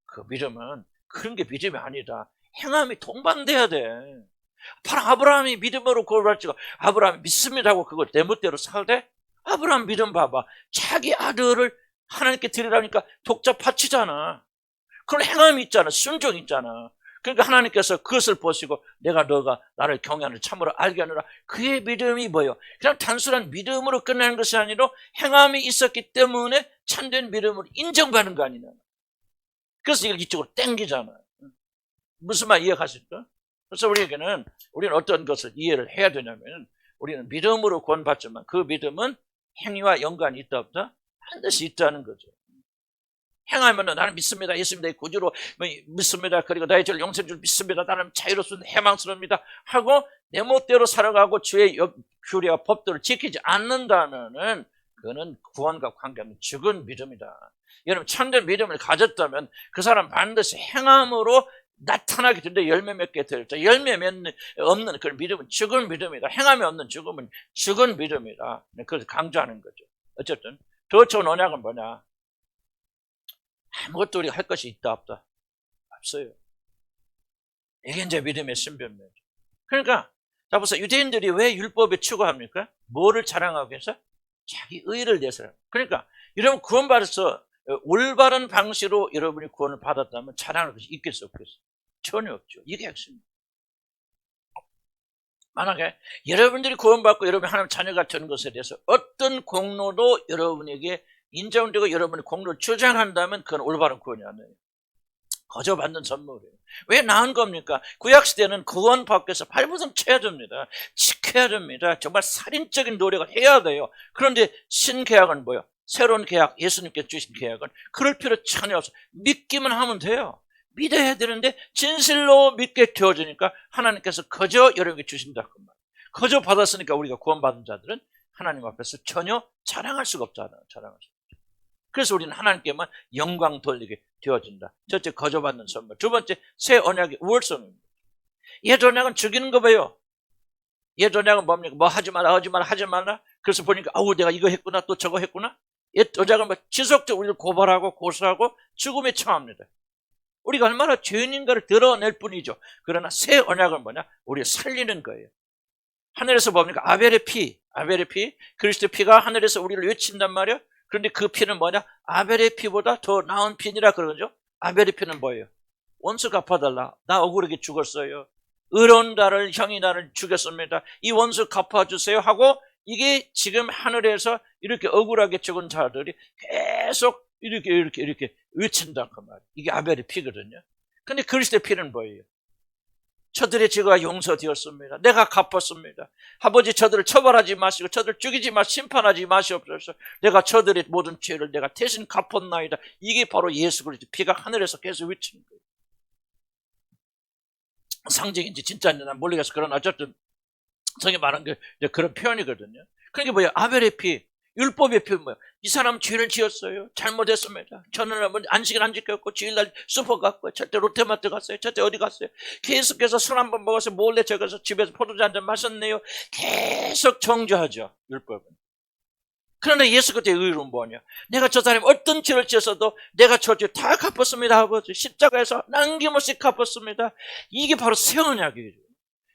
그 믿음은 그런 게 믿음이 아니다. 행함이 동반돼야 돼. 바로 아브라함이 믿음으로 구원받지고 아브라함이 믿습니다 하고 그걸 내 멋대로 살되, 아브라함 믿음 봐봐. 자기 아들을 하나님께 드리라니까 독자 바치잖아. 그런 행함이 있잖아. 순종이 있잖아. 그러니까 하나님께서 그것을 보시고 너가 나를 경외하는 참으로 알게 하느라, 그의 믿음이 뭐예요? 그냥 단순한 믿음으로 끝나는 것이 아니라 행함이 있었기 때문에 참된 믿음으로 인정받는 거 아니냐. 그래서 이걸 이쪽으로 땡기잖아. 무슨 말 이해하실까? 그래서 우리는 어떤 것을 이해를 해야 되냐면, 우리는 믿음으로 구원받지만 그 믿음은 행위와 연관이 있다 없다? 반드시 있다는 거죠. 행하면 나는 믿습니다. 예수님의 구주로 믿습니다. 그리고 나의 죄를 용서해 줄 믿습니다. 나는 자유롭습니다. 해망스럽습니다. 하고 내 멋대로 살아가고 주의 규례와 법도를 지키지 않는다면은 그거는 구원과 관계없는 죽은 믿음이다. 여러분 참된 믿음을 가졌다면 그 사람 반드시 행함으로 나타나게 되는데 열매 맺게 될 때 열매 맺는 없는 그런 믿음은 죽은 믿음이다. 행함이 없는 죽음은 죽은 믿음이다. 그래서 강조하는 거죠. 어쨌든 더 좋은 언약은 뭐냐? 아무것도 우리가 할 것이 있다 없다? 없어요. 이게 이제 믿음의 신변이죠. 그러니까 자 보세요. 유대인들이 왜 율법에 추구합니까? 뭐를 자랑하기 위해서? 자기 의를 내서. 그러니까 여러분 구원받아서 올바른 방식으로 여러분이 구원을 받았다면 자랑할 것이 있겠어 없겠어? 전혀 없죠. 이게 핵심입니다. 만약에 여러분들이 구원받고 여러분이 하나님 자녀가 되는 것에 대해서 어떤 공로도 여러분에게 인정되고 여러분이 공로를 주장한다면 그건 올바른 구원이 아니에요. 거저 받는 선물이에요. 왜 나은 겁니까? 구약시대는 구원받기 위해서 발부둥 쳐야 됩니다. 지켜야 됩니다. 정말 살인적인 노력을 해야 돼요. 그런데 신계약은 뭐예요? 새로운 계약, 예수님께서 주신 계약은 그럴 필요 전혀 없어요. 믿기만 하면 돼요. 믿어야 되는데 진실로 믿게 되어지니까 하나님께서 거저 여러분에게 주신다. 그 말. 거저 받았으니까 우리가 구원받은 자들은 하나님 앞에서 전혀 자랑할 수가 없잖아요. 자랑할 수 없죠. 그래서 우리는 하나님께만 영광 돌리게 되어진다. 첫째, 거저 받는 선물. 두 번째, 새 언약의 우월성입니다. 옛 언약은 죽이는 거 봐요. 옛 언약은 뭡니까? 뭐 하지 마라, 하지 마라, 하지 마라. 그래서 보니까 아우 내가 이거 했구나, 또 저거 했구나. 옛 언약은 뭐 지속적으로 우리를 고발하고 고소하고 죽음에 처합니다. 우리가 얼마나 죄인인가를 드러낼 뿐이죠. 그러나 새 언약은 뭐냐? 우리를 살리는 거예요. 하늘에서 뭡니까? 아벨의 피, 그리스도의 피가 하늘에서 우리를 외친단 말이에요. 그런데 그 피는 뭐냐? 아벨의 피보다 더 나은 피니라 그러죠. 아벨의 피는 뭐예요? 원수 갚아달라. 나 억울하게 죽었어요. 의로운 나를, 형이 나를 죽였습니다. 이 원수 갚아주세요 하고 이게 지금 하늘에서 이렇게 억울하게 죽은 자들이 계속 이렇게 외친다 그 말이에요. 이게 아벨의 피거든요. 근데 그리스도의 피는 뭐예요? 저들의 죄가 용서되었습니다. 내가 갚았습니다. 아버지 저들을 처벌하지 마시고 저들을 죽이지 마시고 심판하지 마시옵소서. 내가 저들의 모든 죄를 내가 대신 갚았나이다. 이게 바로 예수 그리스도 피가 하늘에서 계속 외치는 거예요. 상징인지 진짜인지 난 모르겠어. 그러나 어쨌든 성이 말한 게 그런 표현이거든요. 그러니까 뭐예요? 아벨의 피, 율법의 피 뭐예요? 이 사람 죄를 지었어요. 잘못했습니다. 저는 안식일 안 지켰고 주일날 슈퍼 갔고요. 저때 롯데마트 갔어요. 저때 어디 갔어요. 계속해서 술 한 번 먹어서 몰래 저기서 집에서 포도주 한 잔 마셨네요. 계속 정죄하죠. 율법은. 그러나 예수 그때의 의의는 뭐냐? 내가 저 사람이 어떤 죄를 지었어도 내가 저 죄 다 갚았습니다. 아버지 십자가에서 남김없이 갚았습니다. 이게 바로 새 언약이죠.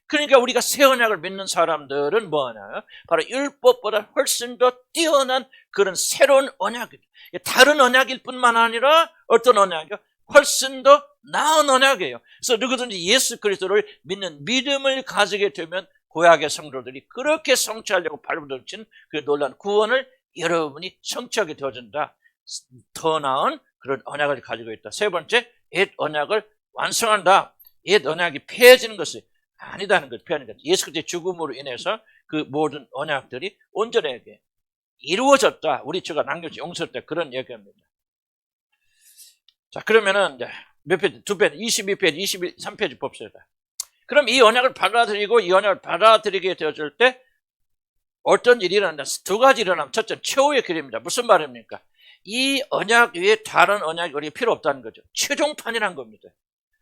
그러니까 우리가 새 언약을 믿는 사람들은 뭐하냐? 바로 율법보다 훨씬 더 뛰어난 그런 새로운 언약이죠. 다른 언약일 뿐만 아니라 어떤 언약이요? 훨씬 더 나은 언약이에요. 그래서 누구든지 예수 그리스도를 믿는 믿음을 가지게 되면 구약의 성도들이 그렇게 성취하려고 발버둥친 그 놀라운 구원을 여러분이 성취하게 되어진다. 더 나은 그런 언약을 가지고 있다. 세 번째, 옛 언약을 완성한다. 옛 언약이 폐해지는 것이 아니다는 것 표현인 거죠. 예수 그리스도의 죽음으로 인해서 그 모든 언약들이 온전하게 이루어졌다. 우리 주가 남겨진 용서했다. 그런 얘기입니다. 자, 그러면은 몇 페이지? 두 페이지, 22페이지, 23페이지 봅시다. 그럼 이 언약을 받아들이고 이 언약을 받아들이게 되어질 때 어떤 일이 일어난다? 두 가지 일어나면 첫째, 최후의 길입니다. 무슨 말입니까? 이 언약 위에 다른 언약이 우리가 필요 없다는 거죠. 최종판이란 겁니다.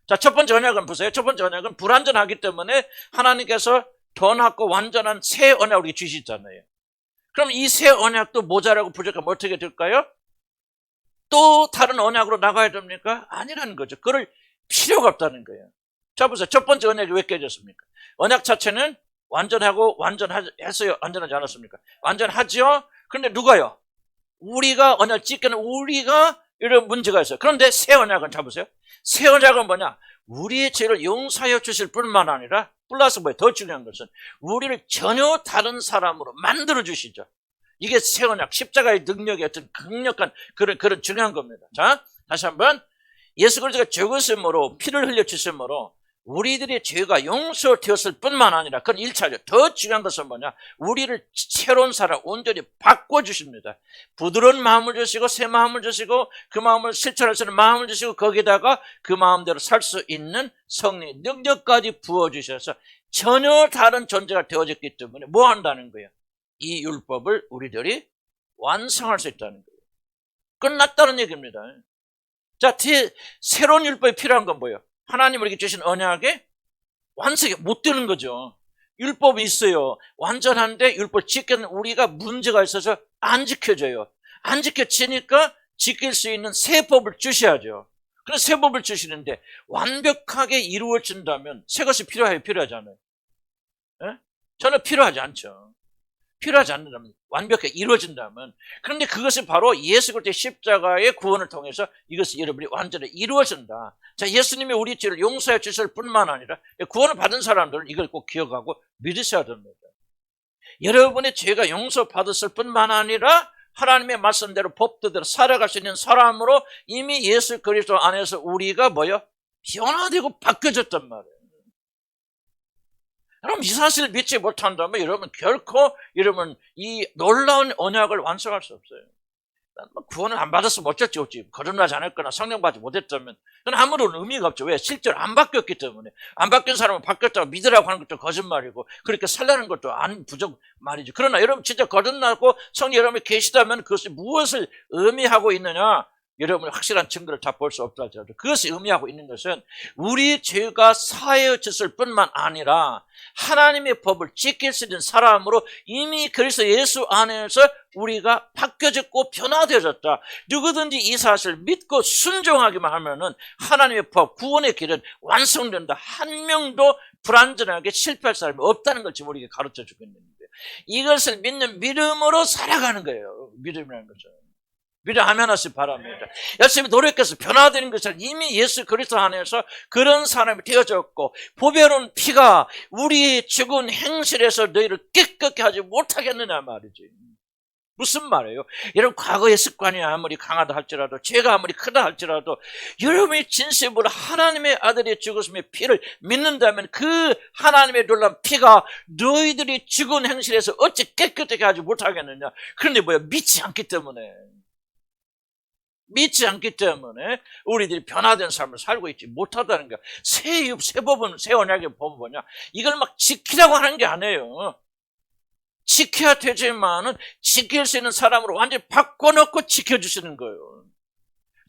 자, 첫 번째 언약은 보세요. 첫 번째 언약은 불완전하기 때문에 하나님께서 더 낫고 완전한 새 언약을 우리에게 주시잖아요. 그럼 이 새 언약도 모자라고 부족하면 어떻게 될까요? 또 다른 언약으로 나가야 됩니까? 아니라는 거죠. 그럴 필요가 없다는 거예요. 자, 보세요. 첫 번째 언약이 왜 깨졌습니까? 언약 자체는 완전하고 완전했어요? 완전하지 않았습니까? 완전하죠? 그런데 누가요? 우리가 언약을 지키는 우리가 이런 문제가 있어요. 그런데 새 언약은 잡으세요. 새 언약은 뭐냐? 우리의 죄를 용서하여 주실 뿐만 아니라 플러스 뭐예요? 더 중요한 것은 우리를 전혀 다른 사람으로 만들어 주시죠. 이게 새 언약, 십자가의 능력이 어떤 강력한 그런 중요한 겁니다. 자, 다시 한번 예수 그리스도가 죽으심으로 피를 흘려 주심으로 우리들의 죄가 용서되었을 뿐만 아니라 그건 1차죠. 더 중요한 것은 뭐냐? 우리를 새로운 사람 온전히 바꿔주십니다. 부드러운 마음을 주시고 새 마음을 주시고 그 마음을 실천할 수 있는 마음을 주시고 거기다가 그 마음대로 살 수 있는 성령의 능력까지 부어주셔서 전혀 다른 존재가 되어졌기 때문에 뭐 한다는 거예요? 이 율법을 우리들이 완성할 수 있다는 거예요. 끝났다는 얘기입니다. 자, 새로운 율법이 필요한 건 뭐예요? 하나님 우리에게 주신 언약에 완성이 못 되는 거죠. 율법이 있어요. 완전한데 율법 지키는 우리가 문제가 있어서 안 지켜져요. 안 지켜지니까 지킬 수 있는 새 법을 주셔야죠. 그런 새 법을 주시는데 완벽하게 이루어진다면 새 것이 필요해요? 필요하지 않아요? 예? 저는 필요하지 않죠. 필요하지 않는다면, 완벽하게 이루어진다면. 그런데 그것이 바로 예수 그리스도의 십자가의 구원을 통해서 이것이 여러분이 완전히 이루어진다. 자, 예수님이 우리 죄를 용서해 주실 뿐만 아니라 구원을 받은 사람들은 이걸 꼭 기억하고 믿으셔야 됩니다. 여러분의 죄가 용서받았을 뿐만 아니라 하나님의 말씀대로 법도대로 살아갈 수 있는 사람으로 이미 예수 그리스도 안에서 우리가 뭐요? 변화되고 바뀌어졌단 말이에요. 여러분, 이 사실을 믿지 못한다면 여러분 결코 여러분 이 놀라운 언약을 완성할 수 없어요. 구원을 안 받았으면 어쩔지 없지. 거듭나지 않았거나 성령 받지 못했다면 그건 아무런 의미가 없죠. 왜? 실제로 안 바뀌었기 때문에. 안 바뀐 사람은 바뀌었다고 믿으라고 하는 것도 거짓말이고 그렇게 살라는 것도 안 부정 말이죠. 그러나 여러분 진짜 거듭나고 성령 여러분이 계시다면 그것이 무엇을 의미하고 있느냐? 여러분이 확실한 증거를 다 볼 수 없다 할지라도 그것이 의미하고 있는 것은 우리 죄가 사해졌을 뿐만 아니라 하나님의 법을 지킬 수 있는 사람으로 이미 그리스도 예수 안에서 우리가 바뀌어졌고 변화되어졌다. 누구든지 이 사실을 믿고 순종하기만 하면은 하나님의 법, 구원의 길은 완성된다. 한 명도 불완전하게 실패할 사람이 없다는 걸 지금 우리에게 가르쳐 주고 있는 거예요. 이것을 믿는 믿음으로 살아가는 거예요. 믿음이라는 것은. 믿음하면 하시 바랍니다. 열심히 노력해서 변화되는 것을 이미 예수 그리스도 안에서 그런 사람이 되어졌고 보배로운 피가 우리의 죽은 행실에서 너희를 깨끗게 하지 못하겠느냐 말이지. 무슨 말이에요? 여러분 과거의 습관이 아무리 강하다 할지라도 죄가 아무리 크다 할지라도 여러분이 진심으로 하나님의 아들의 죽으심의 피를 믿는다면 그 하나님의 놀라운 피가 너희들이 죽은 행실에서 어찌 깨끗하게 하지 못하겠느냐. 그런데 뭐야? 믿지 않기 때문에 우리들이 변화된 삶을 살고 있지 못하다는 거야. 새 법은, 새 언약의 법은 뭐냐? 이걸 막 지키라고 하는 게 아니에요. 지켜야 되지만은 지킬 수 있는 사람으로 완전히 바꿔놓고 지켜주시는 거예요.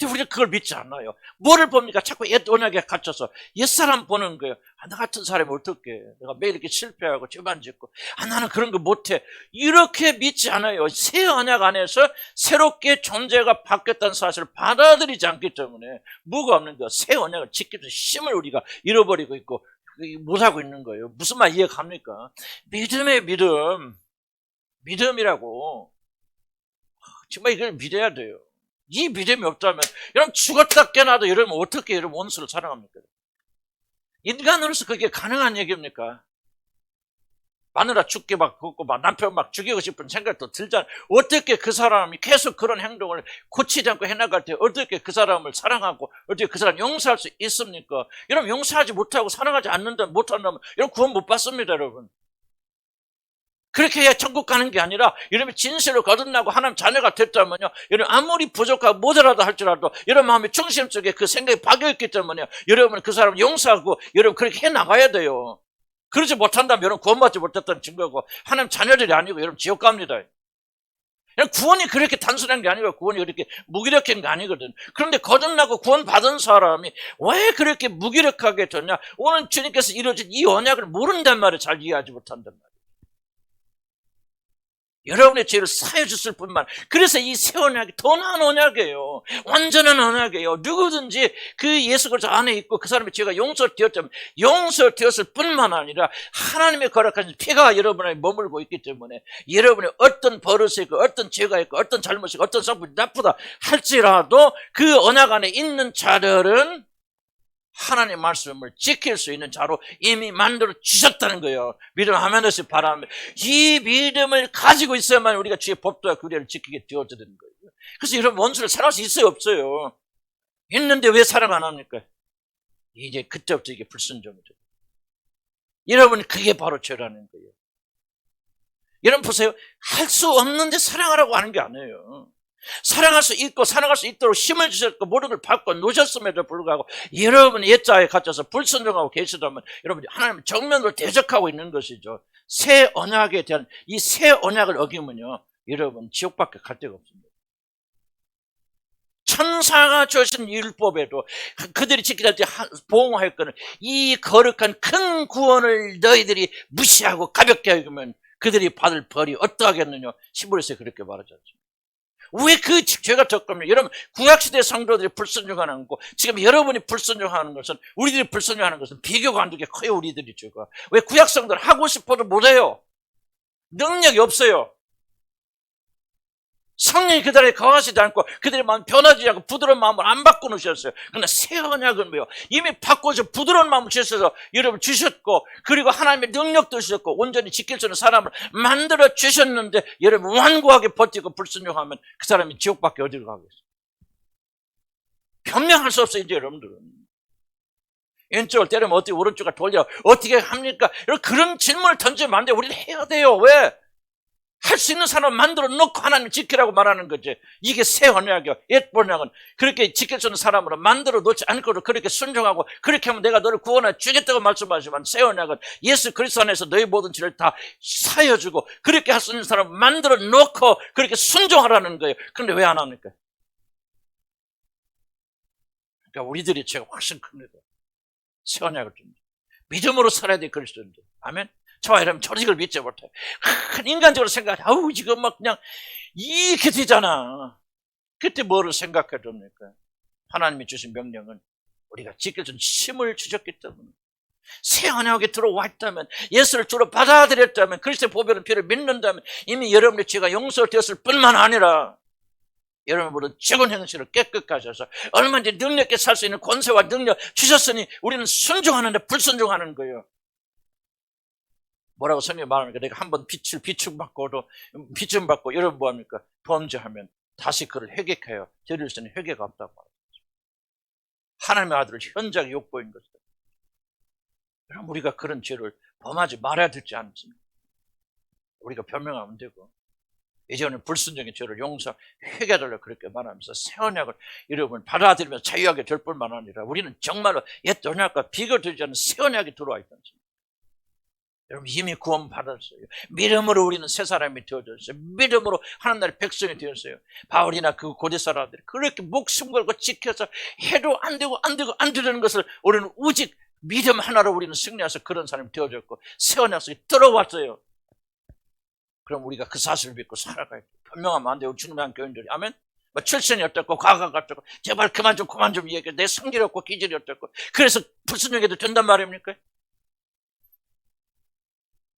근데 우리가 그걸 믿지 않아요. 뭐를 봅니까? 자꾸 옛 언약에 갇혀서 옛사람 보는 거예요. 나 같은 사람이 어떻게 내가 매일 이렇게 실패하고 죄만 짓고 나는 그런 거 못해. 이렇게 믿지 않아요. 새 언약 안에서 새롭게 존재가 바뀌었다는 사실을 받아들이지 않기 때문에 뭐가 없는 거예요. 새 언약을 지키는 힘을 우리가 잃어버리고 있고 못하고 있는 거예요. 무슨 말 이해갑니까? 믿음의 믿음이라고 정말 이걸 믿어야 돼요. 이 믿음이 없다면 여러분 죽었다 깨나도 여러분 어떻게 여러분 원수를 사랑합니까? 인간으로서 그게 가능한 얘기입니까? 마누라 죽게 막 걷고 막 남편 막 죽이고 싶은 생각도 들잖아요. 어떻게 그 사람이 계속 그런 행동을 고치지 않고 해나갈 때 어떻게 그 사람을 사랑하고 어떻게 그 사람 용서할 수 있습니까? 여러분 용서하지 못하고 사랑하지 않는다면 못한다면 여러분 구원 못 받습니다. 여러분 그렇게 해야 천국 가는 게 아니라 여러분이 진실로 거듭나고 하나님 자녀가 됐다면요, 여러분 아무리 부족하고 모자라다 할지라도 여러분 마음의 중심 속에 그 생각이 박여있기 때문에 여러분은 그 사람을 용서하고 여러분 그렇게 해나가야 돼요. 그러지 못한다면 여러분 구원받지 못했다는 증거고 하나님 자녀들이 아니고 여러분 지옥 갑니다. 구원이 그렇게 단순한 게 아니고 구원이 그렇게 무기력한 게 아니거든. 그런데 거듭나고 구원받은 사람이 왜 그렇게 무기력하게 됐냐? 오늘 주님께서 이루어진 이 언약을 모른단 말이에요. 잘 이해하지 못한단 말이에요. 여러분의 죄를 사해 줬을 뿐만. 그래서 이 새 언약이 더 나은 언약이에요. 완전한 언약이에요. 누구든지 그 예수 그리스도 안에 있고 그 사람의 죄가 용서되었을 뿐만 아니라 하나님의 거룩하신 피가 여러분에 머물고 있기 때문에 여러분의 어떤 버릇이 있고 어떤 죄가 있고 어떤 잘못이 있고 어떤 성품이 나쁘다 할지라도 그 언약 안에 있는 자들은 하나님의 말씀을 지킬 수 있는 자로 이미 만들어 주셨다는 거예요. 믿음하면 하시 바랍니다. 이 믿음을 가지고 있어야만 우리가 주의 법도와 규례를 지키게 되어지는 거예요. 그래서 여러분 원수를 사랑할 수 있어요 없어요? 있는데 왜 사랑 안 합니까? 이제 그때부터 이게 불순종이 돼요. 여러분, 그게 바로 죄라는 거예요. 여러분 보세요. 할 수 없는데 사랑하라고 하는 게 아니에요. 사랑할 수 있고 사랑할 수 있도록 힘을 주셨고 모든 걸 받고 놓으셨음에도 불구하고 여러분이 옛자에 갇혀서 불순종하고 계시다면 여러분이 하나님 정면으로 대적하고 있는 것이죠. 새 언약에 대한 이 새 언약을 어기면요, 여러분 지옥밖에 갈 데가 없습니다. 천사가 주신 율법에도 그들이 지켜야 될 보호하였거늘 이 거룩한 큰 구원을 너희들이 무시하고 가볍게 여기면 그들이 받을 벌이 어떠하겠느냐. 시부에서 그렇게 말하지 않습니까? 왜 그 죄가 적겁니까? 여러분, 구약시대 성도들이 불순종하는 거, 지금 여러분이 불순종하는 것은, 우리들이 불순종하는 것은 비교가 안 되게 커요. 우리들이 죄가. 왜 구약 성도들 하고 싶어도 못해요? 능력이 없어요. 성령이 그들에게 거하시지 않고 그들의 마음 변하지 않고 부드러운 마음을 안 바꿔놓으셨어요. 그러나 새 언약은 뭐요? 이미 바꿔서 부드러운 마음을 주셔서 여러분 주셨고, 그리고 하나님의 능력도 주셨고 온전히 지킬 수 있는 사람을 만들어 주셨는데 여러분 완고하게 버티고 불순종하면 그 사람이 지옥밖에 어디로 가겠어요? 변명할 수 없어요. 이제 여러분들은 왼쪽을 때리면 어떻게 오른쪽을 돌려 어떻게 합니까? 그런 질문을 던지면 안 돼요. 우리는 해야 돼요. 왜? 할 수 있는 사람 만들어 놓고 하나님 지키라고 말하는 거지. 이게 새 언약이요. 옛 언약은 그렇게 지킬 수 있는 사람으로 만들어 놓지 않고도 그렇게 순종하고 그렇게 하면 내가 너를 구원해 주겠다고 말씀하지만, 새 언약은 예수 그리스도 안에서 너희 모든 죄를 다 사여주고 그렇게 할 수 있는 사람을 만들어 놓고 그렇게 순종하라는 거예요. 그런데 왜 안 합니까? 그러니까 우리들이 죄가 훨씬 큽니다. 새 언약을 줍니다. 믿음으로 살아야 돼, 그리스도인들. 아멘. 저와 여러분, 조직을 믿지 못해. 인간적으로 생각해. 아우, 지금 막 그냥 이렇게 되잖아. 그때 뭐를 생각해 줍니까? 하나님이 주신 명령은 우리가 지킬 수 있는 힘을 주셨기 때문에, 새 언약에 들어왔다면, 예수를 주로 받아들였다면, 그리스도의 보배는 피를 믿는다면 이미 여러분의 죄가 용서되었을 뿐만 아니라 여러분은 죽은 행실을 깨끗게 하셔서 얼마든지 능력 있게 살 수 있는 권세와 능력 주셨으니 우리는 순종하는데 불순종하는 거예요. 뭐라고 성경이 말하니까, 내가 한번 비춤받고도 비춤받고 여러분 뭐합니까? 범죄하면 다시 그를 회개해요. 드릴 수 있는 회개가 없다고 말합니다. 하나님의 아들을 현저하게 욕보인 것이다. 여러분, 우리가 그런 죄를 범하지 말아야 되지 않습니까? 우리가 변명하면 되고, 이제는 불순종의 죄를 용서, 회개하달라고 그렇게 말하면서 새 언약을 여러분 받아들이면서 자유하게 될 뿐만 아니라 우리는 정말로 옛 언약과 비교되지 않는 새 언약이 들어와 있다는 것입니다. 여러분, 이미 구원 받았어요. 믿음으로 우리는 새 사람이 되어졌어요. 믿음으로 하나님의 백성이 되었어요. 바울이나 그 고대 사람들이 그렇게 목숨 걸고 지켜서 해도 안 되는 것을 우리는 오직 믿음 하나로 우리는 승리해서 그런 사람이 되어졌고 새 언약 속에 들어왔어요. 그럼 우리가 그 사실을 믿고 살아가야 돼요. 변명하면 안 돼요. 주님의 교인들이. 아멘. 뭐 출신이 어떻고 과거가 어떻고 제발 그만 좀 얘기해. 내 성질이 없고 기질이 어떻고 그래서 불순종해도 된단 말입니까?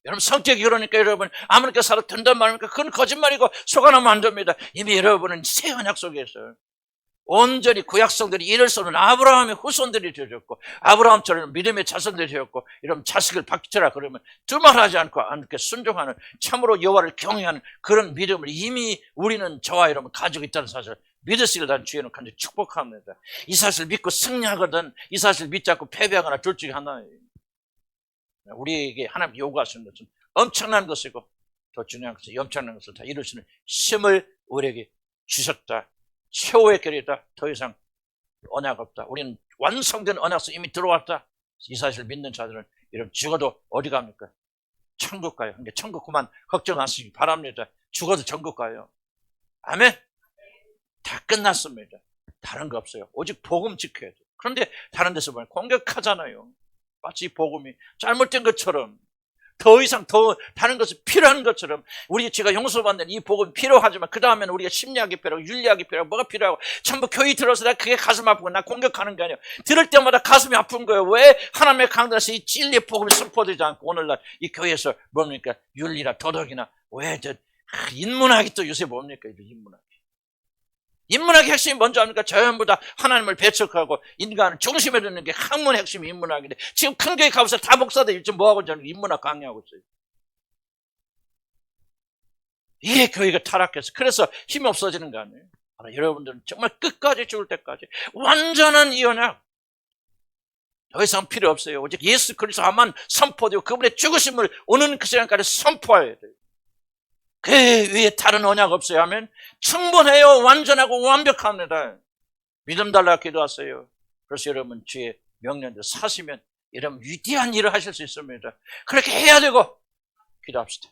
여러분, 성격이 그러니까 여러분 아무렇게 살아도 된단 말입니까? 그건 거짓말이고 속아나면 안 됩니다. 이미 여러분은 새 언약 속에 있어요. 온전히 구약성들이 이를 쏘는 아브라함의 후손들이 되었고 아브라함처럼 믿음의 자손들이 되었고, 이런 자식을 바치라 그러면 두말하지 않고 순종하는, 참으로 여호와를 경외하는 그런 믿음을 이미 우리는 저와 여러분 가지고 있다는 사실 믿으시길 난 주에는 간절히 축복합니다. 이 사실을 믿고 승리하거든 이 사실을 믿지 않고 패배하거나 둘 중에 하나예요. 우리에게 하나님 요구하시는 것은 엄청난 것이고 더 중요한 것은 엄청난 것을 다 이룰 수 있는 힘을 우리에게 주셨다. 최후의 결이다. 더 이상 언약 없다. 우리는 완성된 언약서 이미 들어왔다. 이 사실을 믿는 자들은 이런 죽어도 어디 갑니까? 천국 가요. 그러니까 천국 그만 걱정하시기 바랍니다. 죽어도 천국 가요. 아멘. 다 끝났습니다. 다른 거 없어요. 오직 복음 지켜야 돼요. 그런데 다른 데서 보면 공격하잖아요. 마치 이 복음이 잘못된 것처럼, 더 이상 더 다른 것이 필요한 것처럼, 우리 제가 용서받는 이 복음이 필요하지만 그 다음에는 우리가 심리학이 필요하고 윤리학이 필요하고 뭐가 필요하고 전부 교회 들어서 나 그게 가슴 아프고 나 공격하는 게 아니에요. 들을 때마다 가슴이 아픈 거예요. 왜 하나님의 강단에서 이 진리의 복음이 선포되지 않고 오늘날 이 교회에서 뭡니까? 윤리나 도덕이나 왜 인문학이 또 요새 뭡니까? 인문학의 핵심이 뭔지 압니까? 전부 다 하나님을 배척하고 인간을 중심에 두는 게 학문의 핵심이 인문학인데, 지금 큰 교회 가보세요. 다 목사들 요즘 뭐하고 저는 인문학 강의하고 있어요. 이게 교회가 타락해서 그래서 힘이 없어지는 거 아니에요? 여러분들은 정말 끝까지 죽을 때까지 완전한 이 언약, 더 이상 필요 없어요. 오직 예수 그리스도 하나만 선포되고 그분의 죽으심을 오는 그 시간까지 선포해야 돼요. 그 위에 다른 언약 없어요 하면 충분해요. 완전하고 완벽합니다. 믿음 달라 기도하세요. 그래서 여러분 주의 명령대로 사시면 이런 위대한 일을 하실 수 있습니다. 그렇게 해야 되고 기도합시다.